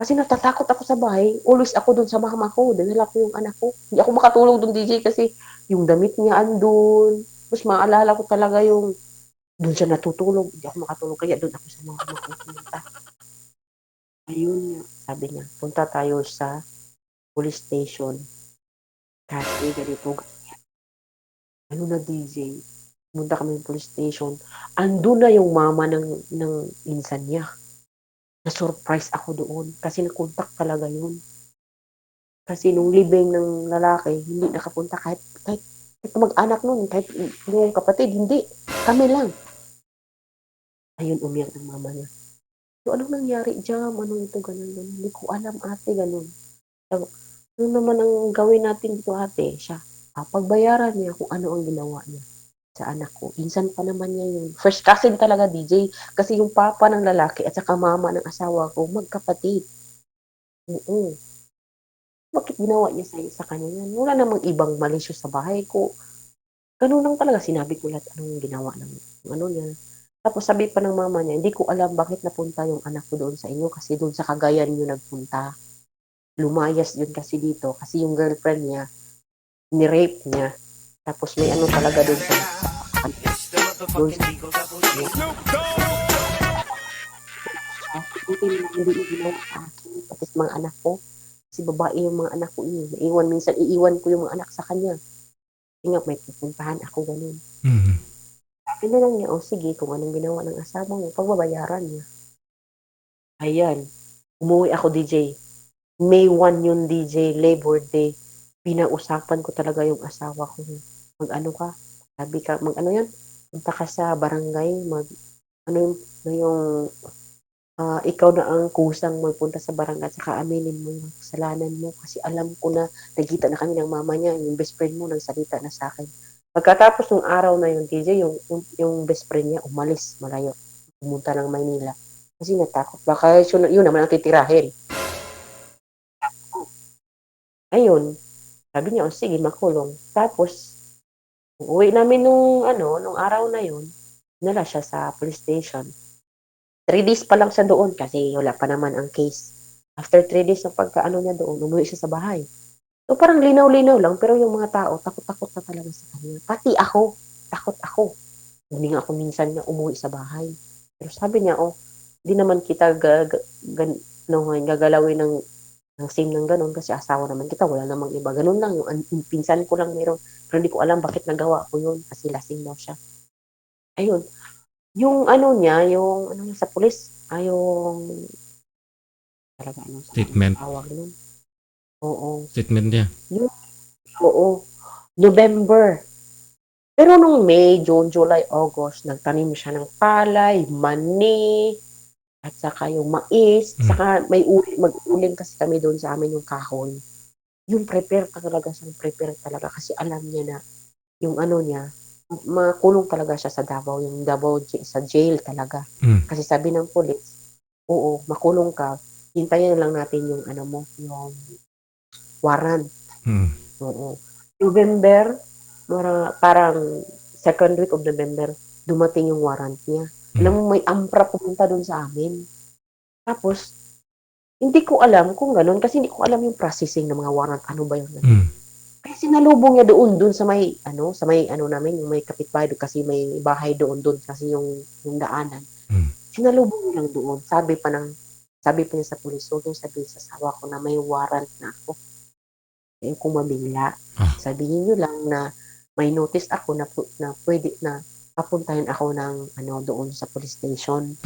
kasi natatakot ako sa bahay, always ako doon sa mama ko, dinala ko yung anak ko. Hindi ako makatulog doon, DJ, kasi yung damit niya andun. Mas maalala ko talaga yung doon siya natutulog. Hindi ako makatulog, kaya doon ako sa mama ko pumunta. Ayun nga, sabi niya, punta tayo sa police station. Kasi ganito, ano na DJ, pumunta kami ng police station. Andun na yung mama ng insan niya. Na-surprise ako doon kasi nakontak talaga yun. Kasi nung libing ng lalaki, hindi nakapunta kahit mag-anak nun, kahit yung kapatid, hindi. Kami lang. Ayun, umiyak ng mama niya. So, anong nangyari dyan? Ano ito, ganun. Hindi ko alam, ate, ganun. So, ano naman ang gawin natin dito, ate? Siya, pagbayaran niya kung ano ang ginawa niya sa anak ko. Insan pa naman niya yun. First cousin talaga, DJ. Kasi yung papa ng lalaki at saka mama ng asawa ko, magkapatid. Oo. Bakit ginawa niya sa kanya yan? Wala namang ibang malisyo sa bahay ko. Ganun lang talaga. Sinabi ko lahat anong ginawa ng ano niya. Tapos sabi pa ng mama niya, hindi ko alam bakit napunta yung anak ko doon sa inyo kasi doon sa Cagayan yun nagpunta. Lumayas yun kasi dito kasi yung girlfriend niya, ni-rape niya. Tapos may ano talaga doon sa doon sa buti na hindi ginawa sa akin. Pati sa mga anak ko. Kasi babae yung mga anak ko ini. Minsan iiwan ko yung mga anak sa kanya. Kasi nga may pupuntahan ako ganun. Mhm. Sabi na lang niya, sige, kung anong ginawa ng asawa mo, pagbabayaran niya. Ayan. Umuwi ako, DJ. May 1 yun, DJ, Labor Day. Pinausapan ko talaga yung asawa ko. Mag-ano ka? Sabi ka, mag-ano yan? Punta ka sa barangay, ano yung ikaw na ang kusang magpunta sa barangay at saka aminin mo yung kasalanan mo kasi alam ko na nagkita na kami ng mama niya, yung best friend mo nagsalita na sa akin. Pagkatapos ng araw na yun, DJ, yung best friend niya umalis malayo, pumunta ng Maynila kasi natakot. Baka yun naman ang titirahin. Ayun, sabi niya, sige, makulong. Tapos, uwi namin nung araw na yun, nala siya sa police station. 3 days pa lang siya doon kasi wala pa naman ang case. After 3 days ng pagkaano niya doon, umuwi siya sa bahay. So parang linaw-linaw lang, pero yung mga tao, takot-takot na talaga sa kanya. Pati ako, takot ako. Hindi nga ako minsan niya umuwi sa bahay. Pero sabi niya, di naman kita gagalawin ng same ng ganun kasi asawa naman kita, wala namang iba. Ganun lang, yung pinsan ko lang meron. Pero hindi ko alam bakit nagawa ko yun kasi lasing daw siya. Ayun. Yung ano niya, yung ano niya sa pulis, yung talaga ano sa Statement. tawag nun. Oo. Statement niya. Oo. November. Pero nung May, June, July, August, nagtanim siya ng palay, mani, at saka yung mais, saka mag-uling kasi kami doon sa amin yung kahoy. Yung prepare talaga kasi alam niya na yung ano niya, makulong talaga siya sa Davao, yung Davao sa jail talaga. Kasi sabi ng police, oo, makulong ka, hintayin lang natin yung ano mo, yung warrant. Oo. November, parang second week of November, dumating yung warrant niya. Alam mo, may ampra pumunta doon sa amin. Tapos, hindi ko alam kung gano'n kasi hindi ko alam yung processing ng mga warrant. Ano ba yun? Kaya sinalubong niya doon sa may ano namin, yung may kapitbahay doon kasi may bahay doon kasi yung daanan. Sinalubong niya lang doon. Sabi pa niya sa pulis, huwag yung sabihin sa asawa ko na may warrant na ako. Kaya kung mabigla, sabihin niyo lang na may notice ako na pwede na papuntahin ako ng doon sa police station.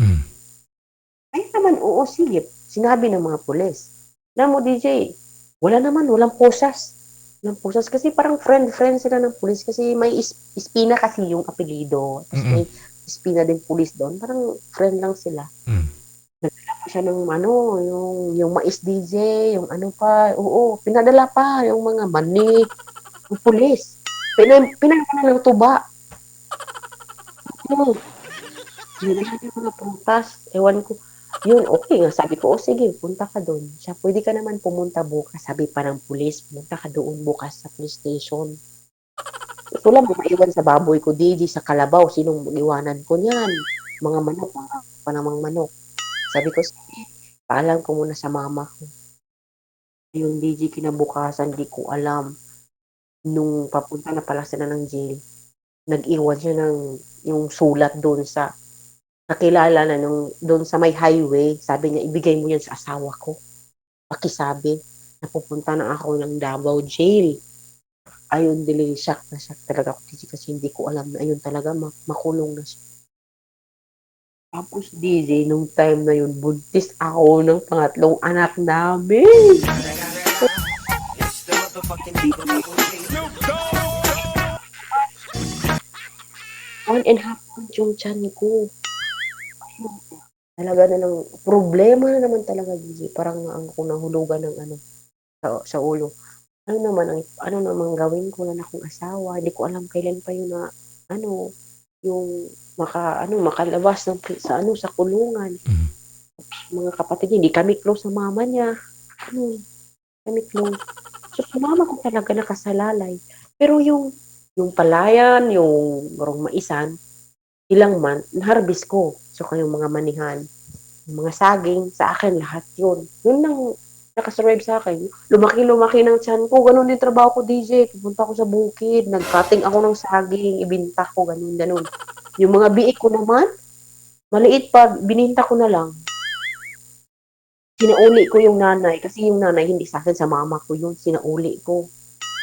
Ay naman, oo, sige. Sinabi ng mga pulis. Alam mo, DJ, Wala naman, walang posas. Walang posas kasi parang friend sila ng pulis kasi may Espina kasi yung apelyido. Tapos Mm. may Espina din pulis doon. Parang friend lang sila. Mm. Nagdala siya ng ano, yung mais DJ, yung ano pa, oo, pinadala pa yung mga manik, yung pulis. Pinadala ng tuba. Oo, pinadala ng mga prutas. Ewan ko, yun, okay nga. Sabi ko, o sige, punta ka doon. Siya, pwede ka naman pumunta bukas. Sabi pa ng pulis, pumunta ka doon bukas sa police station. Ito lang, maiwan sa baboy ko, DJ, sa kalabaw. Sinong iwanan ko niyan? Mga manok, mga panamang manok. Sabi ko, sige, paalam ko muna sa mama ko. Yung DJ kinabukasan, di ko alam. Nung papunta na pala sila ng jail, nag-iwan siya ng yung sulat doon sa nakilala na nung doon sa may highway. Sabi niya, ibigay mo yan sa asawa ko. Pakisabi, napupunta na ako ng Davao Jail. Ayun, dili, shock na shock talaga ako kasi hindi ko alam na ayun talaga makulong na siya. Tapos DJ, nung time na yun, buntis ako ng pangatlong anak namin. On and half month yung tiyan ko. Talaga na lang, problema na naman talaga, DJ. Parang ang kung nahulugan ng ano, sa ulo. Ano naman gawin ko na akong asawa. Hindi ko alam kailan pa yun na, ano, yung makalabas ng, sa kulungan. Mm. Mga kapatid niya, hindi kami close sa mama niya. Ano, kami close. So, sa mama ko talaga nakasalalay. Pero yung palayan, yung marong maisan, ilang month, na-harvest ko. So, kayong mga manihan, yung mga saging, sa akin lahat yun. Yun lang nakasurvive sa akin. Lumaki ng tiyan ko. Ganun din trabaho ko, DJ. Pupunta ako sa bukid. Nag-cutting ako ng saging. Ibinta ko. Ganun. Yung mga biik ko naman, maliit pa. Bininta ko na lang. Sinauli ko yung nanay. Kasi yung nanay, hindi sa akin, sa mama ko yun. Sinauli ko.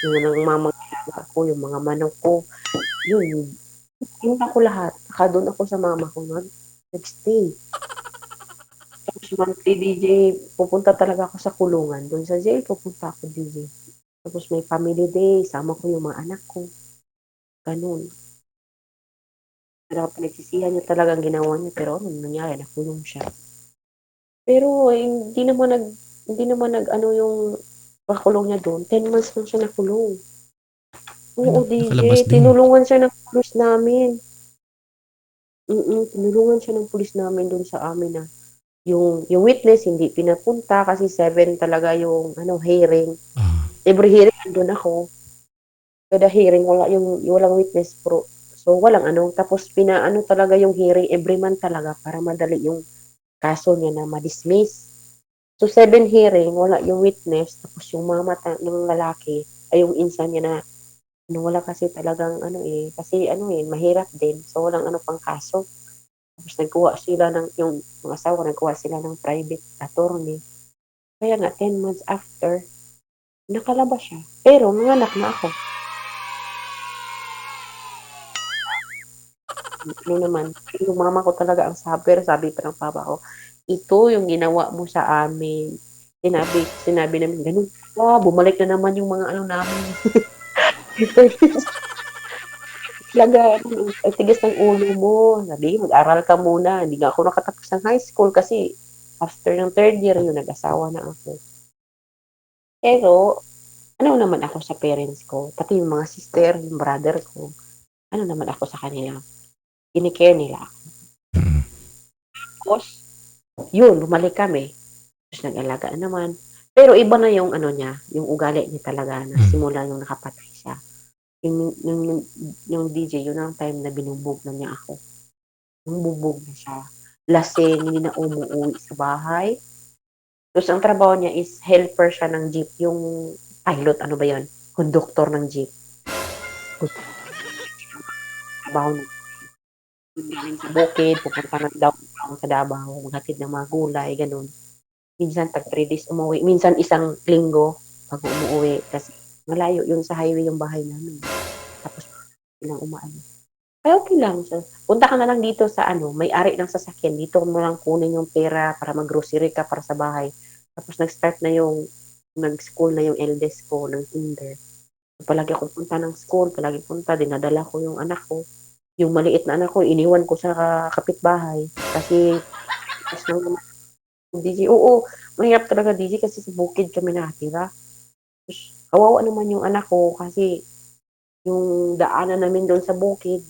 Yung ng mama ko, yung mga manok ko. Yun. Binta ko lahat. Saka doon ako sa mama ko. Nag-stay. Tapos monthly DJ, pupunta talaga ako sa kulungan. Doon sa jail, pupunta ako DJ. Tapos may family day, sama ko yung mga anak ko. Ganun. Pero pinagsisihan niya talaga ang ginawa niya, pero ano nangyari, nakulong siya. Pero hindi naman ano yung pakulong niya doon. 10 months lang siya nakulong. Oo, Nakalabas DJ, din. tinulungan siya ng pulis namin. Tinulungan siya ng pulis namin doon sa amin na yung witness hindi pinapunta kasi 7 talaga yung hearing. Ah. Every hearing andun ako. Kada hearing walang witness pro. So walang tapos pinaano talaga yung hearing every month talaga para madali yung kaso niya na ma-dismiss. So 7 hearing wala yung witness tapos yung mama ng lalaki ay yung insan niya na wala kasi talagang kasi mahirap din. So walang pang kaso. Tapos nagkuha sila yung mga asawa, nagkuha sila ng private attorney. Kaya nga, 10 months after, nakalabas siya. Pero, nanganak na ako. Ano naman, yung mama ko talaga ang sabi pa ng papa ko, ito yung ginawa mo sa amin. Sinabi namin, ganun, bumalik na naman yung mga namin. Talaga, tigas ng ulo mo. Sabi, mag-aral ka muna. Hindi nga ako nakatapos ng high school kasi after ng 3rd year, nag-asawa na ako. Pero, naman ako sa parents ko, pati yung mga sister, yung brother ko, naman ako sa kanila. Kinikare nila ako. Tapos, yun, bumalik kami. Tapos nag-alaga naman. Pero iba na yung niya, yung ugali niya talaga na simula yung nakapatay siya. Yung DJ, yun ang time na binubog na niya ako. Yung bubog na siya. Lasing, hindi na umuwi sa bahay. Tapos ang trabaho niya is helper siya ng jeep. Yung pilot, conductor ng jeep. Trabaho niya. Galing sa bukid, pupunta ng downtown sa Davao, maghatid ng mga gulay, ganun. Minsan tag 3 days umuwi. Minsan isang linggo pag umuwi. Kasi malayo yun sa highway yung bahay namin. Tapos ilang umaalis. Ay, okay lang. So, punta ka na lang dito sa may-ari ng sasakyan. Dito mo lang kunin yung pera para mag-grocery ka para sa bahay. Tapos nag-start na yung nag-school na yung eldest ko ng kinder. Palagi akong punta ng school, palagi punta, dinadala ko yung anak ko. Yung maliit na anak ko, iniwan ko sa kapitbahay. Kasi, mas lang naman, DJ, oo, mahirap talaga DJ kasi sa bukid kami nakatira. Tapos, kawawa naman yung anak ko kasi yung daanan namin doon sa bukid.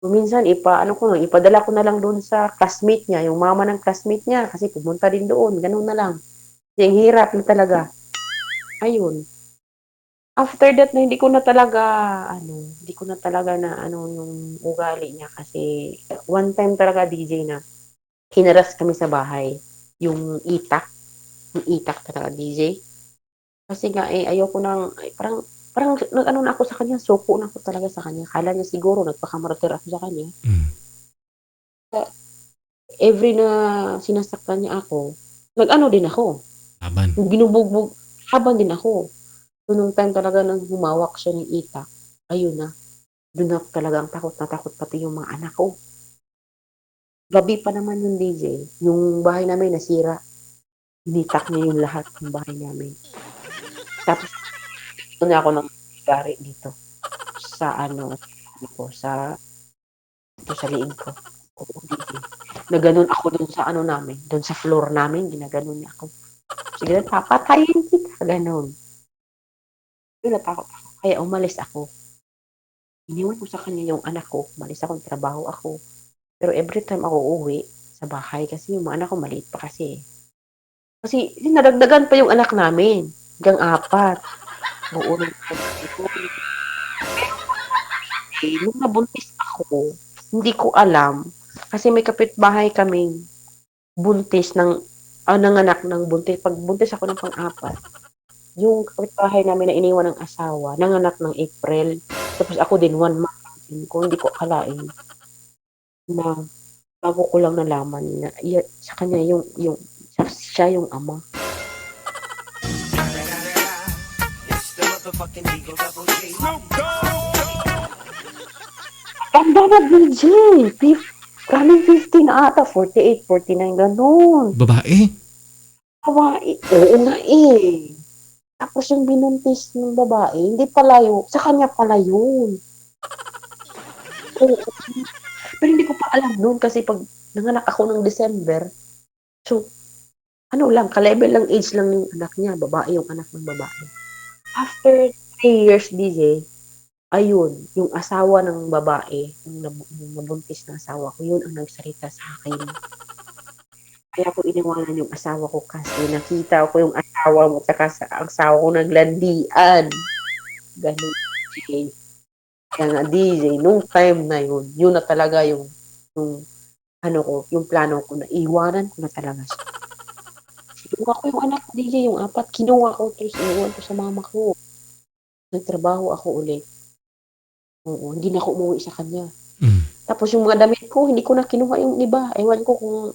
Minsan, ipadala ko na lang doon sa classmate niya, yung mama ng classmate niya, kasi pumunta din doon, ganun na lang. Kasi ang hirap na talaga. Ayun. After that na hindi ko na talaga na yung ugali niya kasi one time talaga DJ na hinaras kami sa bahay. Yung itak talaga DJ. Kasi nga ayoko nang parang nag-ano na ako sa kanya, suko na ako talaga sa kanya. Kala niya siguro nagpakamartir ako sa kanya. Mm. Every na sinasaktan niya ako, nag-ano din ako. Laban. Binubugbog, haban din ako. So, nung time talaga nang humawak siya ng itak, ayun na. Doon na talaga ang takot na takot pati yung mga anak ko. Gabi pa naman yung DJ, yung bahay namin nasira. Initak niya yung lahat ng bahay namin. Tapos, doon ako ng gari dito. Sa sa liig ko. Oo, DJ. Na ganun ako doon sa doon sa floor namin, ginaganon niya ako. Sige na, papatayin kita. Ganon. Yun, natakot ako. Kaya umalis ako. Iniwan ko sa kanya yung anak ko. Umalis ako, trabaho ako. Pero every time ako uwi sa bahay, kasi yung mga anak ko maliit pa kasi. Kasi nadagdagan pa yung anak namin. Hanggang 4. Oo, nung nabuntis ako, hindi ko alam. Kasi may kapitbahay kaming buntis nanganak ng buntis. Pag buntis ako ng pang-4, yung kapitbahay namin na iniwan ng asawa, nanganak ng April. Tapos ako din, 1 month. Hindi ko akalain na bago ko lang nalaman na sa kanya siya yung ama. Tanda na DJ! Kaming 15 na ata, 48, 49, ganun. Babae. Hawaii. Oo nga eh. Tapos yung binuntis ng babae, hindi palayo. Sa kanya pala yun. Oo. Pero hindi ko pa alam noon kasi pag nanganak ako ng December, so, ka-level lang age lang yung anak niya, babae yung anak ng babae. After 3 years, DJ, ayun, yung asawa ng babae, yung nabuntis na asawa ko, yun ang nagsalita sa akin. Kaya ko iniwanan yung asawa ko kasi nakita ko yung asawa mo at ang asawa ko naglandian. Ganun. DJ. Kaya nga DJ, nung time na yun na talaga yung plano ko na iwanan ko na talaga siya. Kinuha ko yung anak ko DJ, yung 4, kinuha ko tapos iniwan ko sa mama ko. Nagtrabaho ako ulit. Oo, hindi na ako umuwi sa kanya. Mm. Tapos yung mga damit ko, hindi ko na kinuha yung iba. Ewan ko kung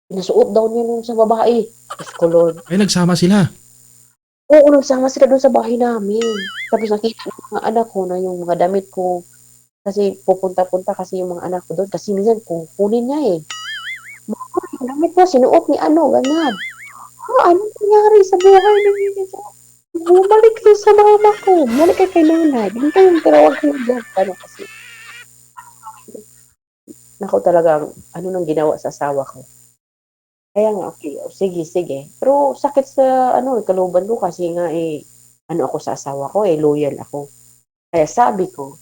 nasuot daw niya nun sa babae. Diyos ko Lord. Ay, nagsama sila. Oo, nagsama sila doon sa bahay namin. Tapos nakita ng mga anak ko na yung mga damit ko. Kasi pupunta-punta kasi yung mga anak ko doon. Kasi minsan kukunin niya eh. Mama, yung damit mo, sinuot ni ganyan. Ano nangyari sa buhay namin? Bumalik kayo sa mama ko. Bumalik kayo kay nanay. Hindi kayong tinawag kayo dyan. Kasi nako talagang nang ginawa sa asawa ko. Kaya nga, okay, sige. Pero sakit sa kalooban ko kasi nga ako sa asawa ko, loyal ako. Kaya sabi ko,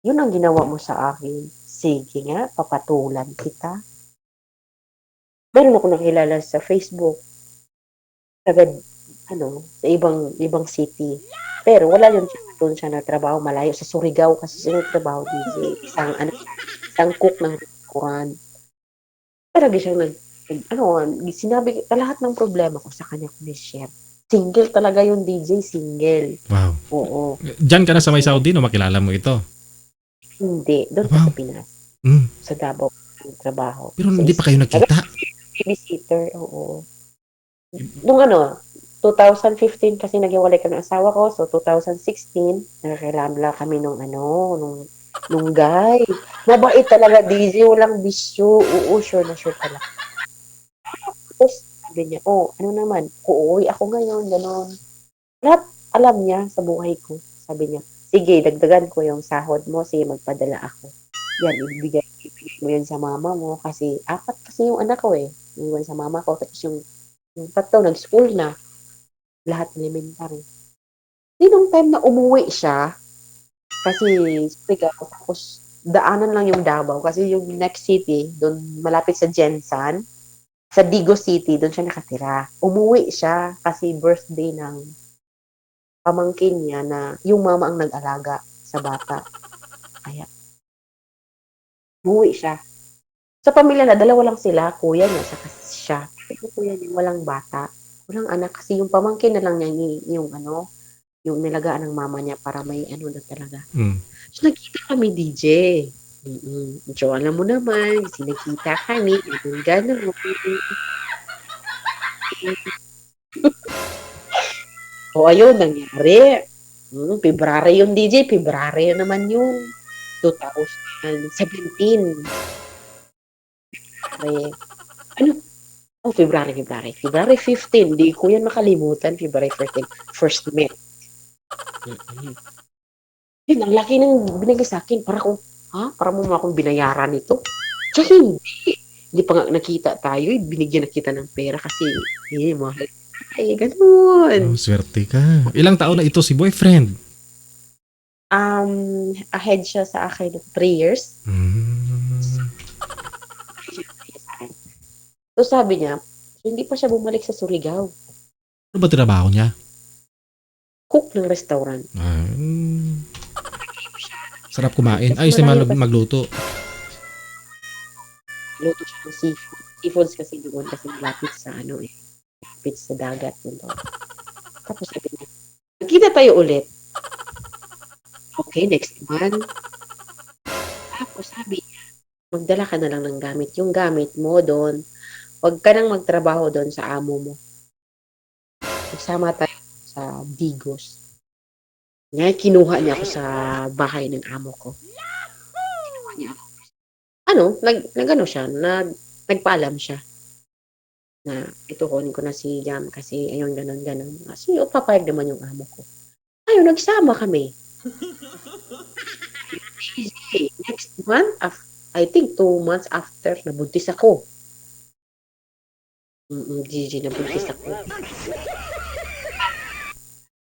yun ang ginawa mo sa akin. Sige nga, papatulan kita. Meron ako nakilala sa Facebook. Agad, sa ibang city. Pero wala yun doon siya na trabaho malayo sa Surigao kasi siya nagtrabaho DJ. Isang cook ng restaurant. Talaga siyang sinabi, lahat ng problema ko sa kanya ko ni-share. Single talaga yung DJ, single. Wow. Oo. Diyan ka na sa may Saudi no makilala mo ito. Hindi, doon Wow. sa Pinas. Mm. Sa Davao, yung trabaho. Pero hindi pa kayo nakita. Babysitter, oo. Nung 2015 kasi naghiwalay kami ng asawa ko, so 2016, nakakilala kami nung guy. Mabait talaga, DJ, walang bisyo. Oo, sure na sure talaga. Tapos, Sabi niya, oh, ano naman, uuwi ako ngayon, gano'n. Lahat alam niya sa buhay ko. Sabi niya, sige, dagdagan ko yung sahod mo, sige, magpadala ako. Yan, ibigay mo yun sa mama mo kasi apat kasi yung anak ko eh. Iwan sa mama ko, tapos yung tatlo, nag-school na. Lahat elementary. Di nung time na umuwi siya, kasi Surigao, tapos daanan lang yung Davao kasi yung next city, doon malapit sa Jensan, sa Digo City, doon siya nakatira. Umuwi siya kasi birthday ng pamangkin niya na yung mama ang nag-alaga sa bata. Kaya, umuwi siya. Sa pamilya na, dalawa lang sila, kuya niya, saka siya. Yung kuya niya, walang bata. Walang anak kasi yung pamangkin na lang niya yung nilagaan ng mama niya para may ano na talaga. Mm. So, nagkita kami, DJ. So, alam mo naman, kasi nagkita kami, gano'n. O, ayun, nangyari. February yun, DJ. February naman yung 2017. February. Ano? Oh, February. February 15. Di ko yan makalimutan. February 15. First met. Yun, ang laki ng binigay sa akin. Para kung, para mo akong binayaran ito? Tsaka hindi. Hindi pa nga nakita tayo. Binigyan na kita ng pera kasi, mahal. Ay, ganun. Oh, swerte ka. Ilang taon na ito si boyfriend? Ahead siya sa akin ng 3 years. So, sabi niya, hindi pa siya bumalik sa Surigao. Ano ba trabaho niya? Cook ng restaurant. Sarap kumain. Ay, siya magluto. Luto siya ng seafood. Seafoods kasi doon kasi malapit sa malapit sa dagat. Tapos sabi niya, magkita tayo ulit. Okay, next month. Tapos sabi niya, magdala ka na lang ng gamit. Yung gamit mo doon, huwag ka nang magtrabaho doon sa amo mo. Magsama tayo sa Digos. Ngayon, kinuha niya ako sa bahay ng amo ko. Kinuha niya ako. Nag-ano siya, nagpaalam siya. Na, ito kunin ko na si Jam kasi ayun, ganun. Kasi papayag naman yung amo ko. Ayun, nagsama kami. Next month, I think 2 months after, nabuntis ako. Gigi, nabuntis ako.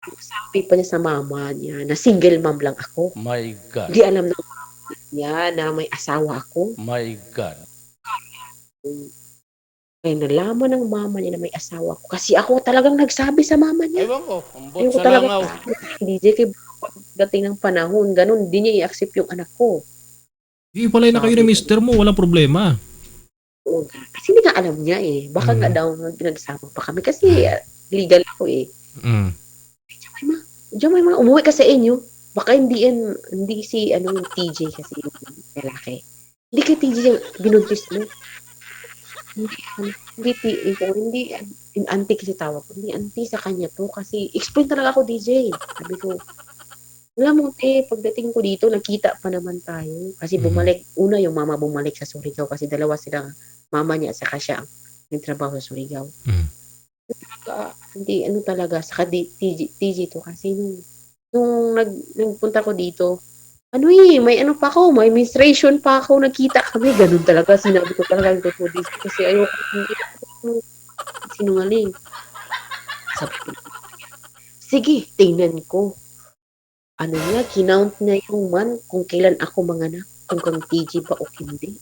Sabi pa niya sa mama niya na single mom lang ako. My God. Hindi alam ng mama niya na may asawa ako. My God. Kaya nalaman ng mama niya na may asawa ko. Kasi ako talagang nagsabi sa mama niya. Ewan ko, ambot Ayoko sa talaga langaw. hindi kay dating ng panahon, ganun, hindi niya i-accept yung anak ko. Iwalay na kayo ni mister mo, walang problema. Oo nga. Kasi hindi nga alam niya eh. Baka nga daw nagsama pa kami kasi legal ako eh. Diyan may mga umuwi ka sa inyo. Baka hindi si yung TJ kasi yung lalaki. Hindi kay TJ yung binuntis mo. Hindi auntie kasi tawag ko. Hindi auntie sa kanya to kasi explain talaga ako DJ. Sabi ko, alam mo pagdating ko dito, nakita pa naman tayo. Kasi bumalik, una yung mama bumalik sa Surigao kasi dalawa silang mama niya at saka siya ang nagtrabaho sa Surigao. Hindi, talaga, saka TG to kasi nung nagpunta ko dito, may pa ako, may menstruation pa ako, nakita kami, ganun talaga, sinabi ko talaga ito dito kasi ayoko, hindi ako sinungaling. Sabi ko, sige, tingnan ko. Kinount niya yung kung kailan ako manganak, kung kang TG ba o hindi.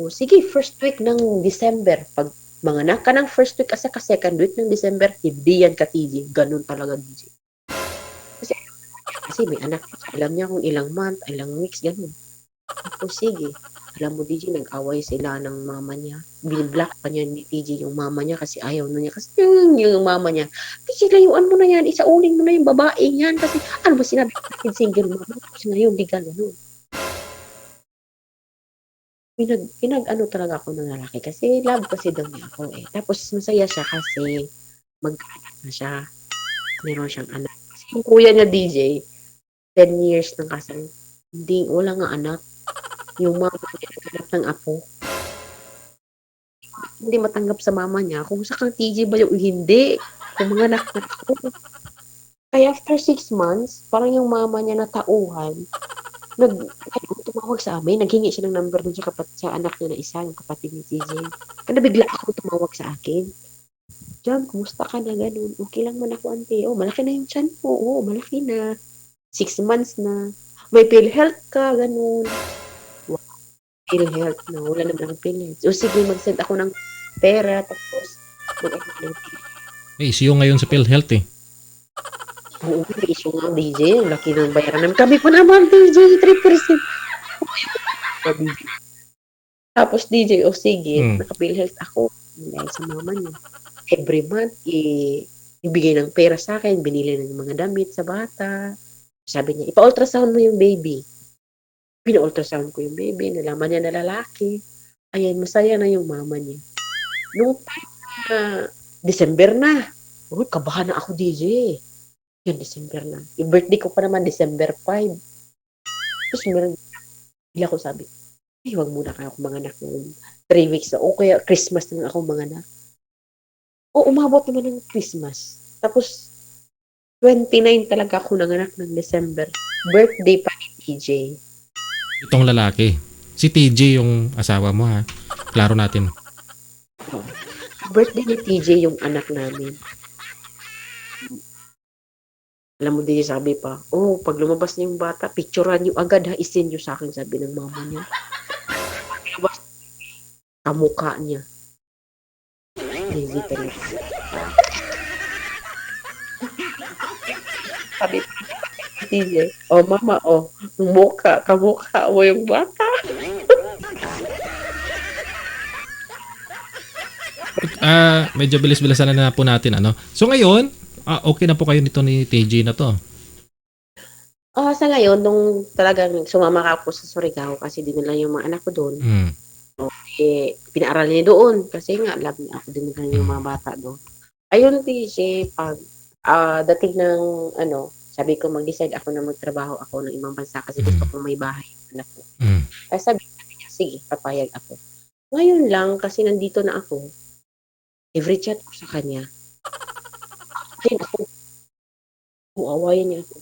O sige, first week ng December, pag manganak ka ng first week kasi second week ng December, hindi yan ka TG. Ganun talaga DJ. Kasi may anak, alam niya kung ilang month, ilang weeks, ganun. Tapos sige, alam mo DJ, nag-away sila ng mama niya. Biniblock pa niya ni TG yung mama niya kasi ayaw na niya. Kasi yung mama niya, TG, layuan mo na yan, isauling mo na yung babae yan. Kasi ano ba sinabi ko, single mama, kasi ngayon, legal, ganun. Pinag talaga ako ng lalaki kasi love kasi daw niya ako eh. Tapos masaya siya kasi mag-anak na siya. Meron siyang anak. Kasi yung kuya niya DJ, 10 years ng kasal. Wala nga anak. Yung mama niya naghanap ng apo. hindi matanggap sa mama niya kung sa kang TJ ba yung hindi. Kung mga anak na ako. Kaya after 6 months, parang yung mama niya natauhan, tumawag sa amin, naghingi siya ng number dun sa anak niya na isa, yung kapatid ni TJ. Kaya bigla ako tumawag sa akin. John, kumusta ka na ganun? Okay lang man ako, ante. Oh, malaki na yung tiyan mo. Oo, malaki na. 6 months na. May PhilHealth ka, ganun. Wow, PhilHealth na. Wala naman ang PhilHealth. O sige, mag-send ako ng pera. Tapos, mag-ano ng Eh, issue ngayon sa PhilHealth eh. Oo, may issue nga, DJ. Laki ng bayaran namin. Kami pa naman, DJ, 3%. Tapos, DJ, o sige, naka-PhilHealth ako. Dahil sa mama niya. Every month, ibigay ng pera sa akin, binili ng mga damit sa bata. Sabi niya, ipa-ultrasound mo yung baby. Pina-ultrasound ko yung baby, nalaman niya na lalaki. Ayan, masaya na yung mama niya. Nung time na December na, uy, kabahan na ako, DJ. Yan, December na. Yung birthday ko pa naman, December 5. Tapos meron, bila ko sabi, ay, wag muna kayo akong mga anak ng 3 weeks na. O kaya Christmas na akong mga anak. O, umabot naman ng Christmas. Tapos, 29 talaga ako nanganak ng December. Birthday pa ni TJ. Itong lalaki. Si TJ yung asawa mo ha. Klaro natin. Birthday ni TJ yung anak namin. Alam mo din sabi pa, oh, pag lumabas na yung bata, picturean nyo agad ha, isend nyo sa akin, sabi ng mama niya. Lumabas, kamukha niya. Crazy talaga. Sabi pa ni TJ, oh mama, oh, kamukha mo yung bata. Medyo bilis-bilisan na po natin ano. So ngayon, okay na po kayo nito ni TJ na to. Sa ngayon, nung talagang sumama ka po sa Surigao kasi dinala yung mga anak ko doon, pinaaral niya doon kasi nga, love niya ako dinala yung mga bata doon. Ayun, TJ, pag dating ng, sabi ko mag-decide ako na magtrabaho ako ng ibang bansa kasi gusto kong may bahay yung anak ko. Kaya sabi niya, sige, papayag ako. Ngayon lang, kasi nandito na ako, every chat ko sa kanya, then ako, awayan niya ako.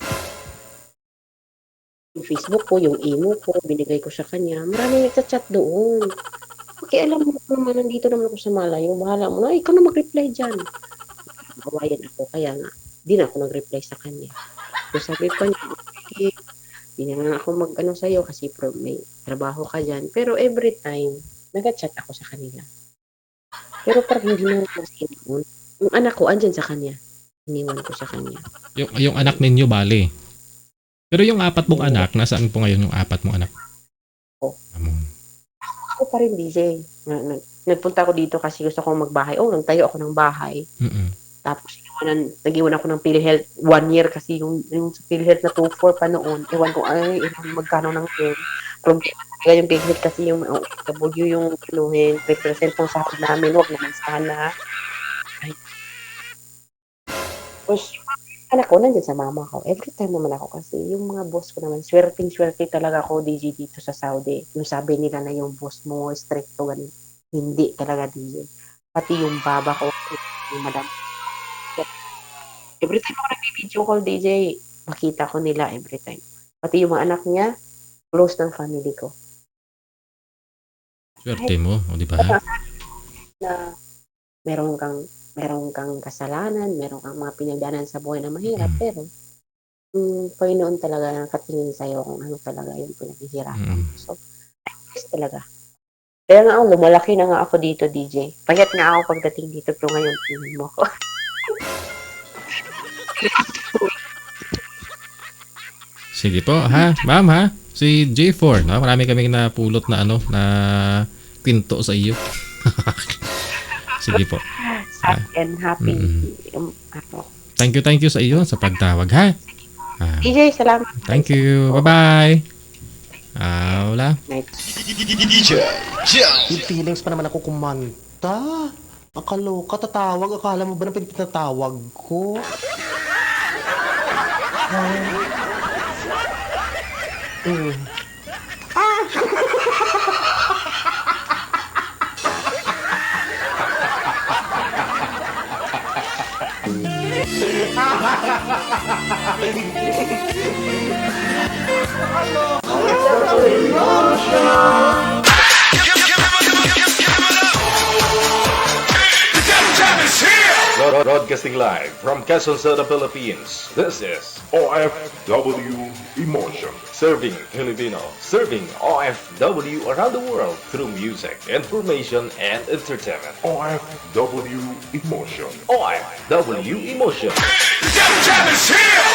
Yung Facebook ko, yung emo ko, binigay ko sa kanya. Maraming nagchat doon. Okay, alam mo naman, nandito naman ako sa malayo. Bahala mo na, ikaw na mag-reply dyan. Awayan ako, kaya nga, di na ako nag-reply sa kanya. So sabi pa niya, okay, di na nga ako mag-ano sa'yo kasi may trabaho ka dyan. Pero every time, nag-chat ako sa kanila. Pero parang hindi na ako siniwan. Yung anak ko, andyan sa kanya. Iniwan ko sa kanya. Yung anak ninyo, bale. Pero yung 4 mong anak, nasaan po ngayon yung 4 mong anak? Ako pa rin, DJ. Nagpunta ako dito kasi gusto kong magbahay. Nagtayo ako ng bahay. Tapos, nag-iwan ako ng PhilHealth 1 year kasi yung PhilHealth na 2-4 pa noon. Iwan ko, magkano ng pen. Problema talaga yung PhilHealth kasi yung OFW yung kinuhin. 3% ng sahod namin. Huwag naman sana. Ay. Tapos, anak ko, nandiyan sa mama ko. Every time naman ako kasi yung mga boss ko naman, swerte talaga ako, DJ, dito sa Saudi. Yung sabi nila na yung boss mo, stricto, ganun. Hindi talaga, DJ. Pati yung baba ko, yung madam. Every time ako nag-video call, DJ, makita ko nila every time. Pati yung mga anak niya, close ng family ko. Swerte mo, o di ba? Na meron kang kasalanan, meron kang mga pinagdaanan sa buhay na mahirap, pero yung Panginoon talaga nakatingin sa'yo kung ano talaga yung pinaghihirapan. So, ayos talaga. Kaya nga lumalaki na nga ako dito, DJ. Payat nga ako pagdating dito, pero ngayon, tingin mo ako. Sige po, ha? Ma'am, ha? Si J4, no? Marami kaming napulot na na kwento sa iyo. Sige po. Sad and happy. Thank you sa iyo sa pagtawag, ha? DJ, salamat. Thank you. Bye-bye. Wala. Yung feelings pa naman ako kumanta. Akaloka, tatawag. Akala mo ba na pinatawag ko? Broadcasting live from Quezon City, Philippines. This is OFW Emotion. Serving Filipino, serving OFW around the world through music, information, and entertainment. OFW Emotion. OFW Emotion. Jam is here!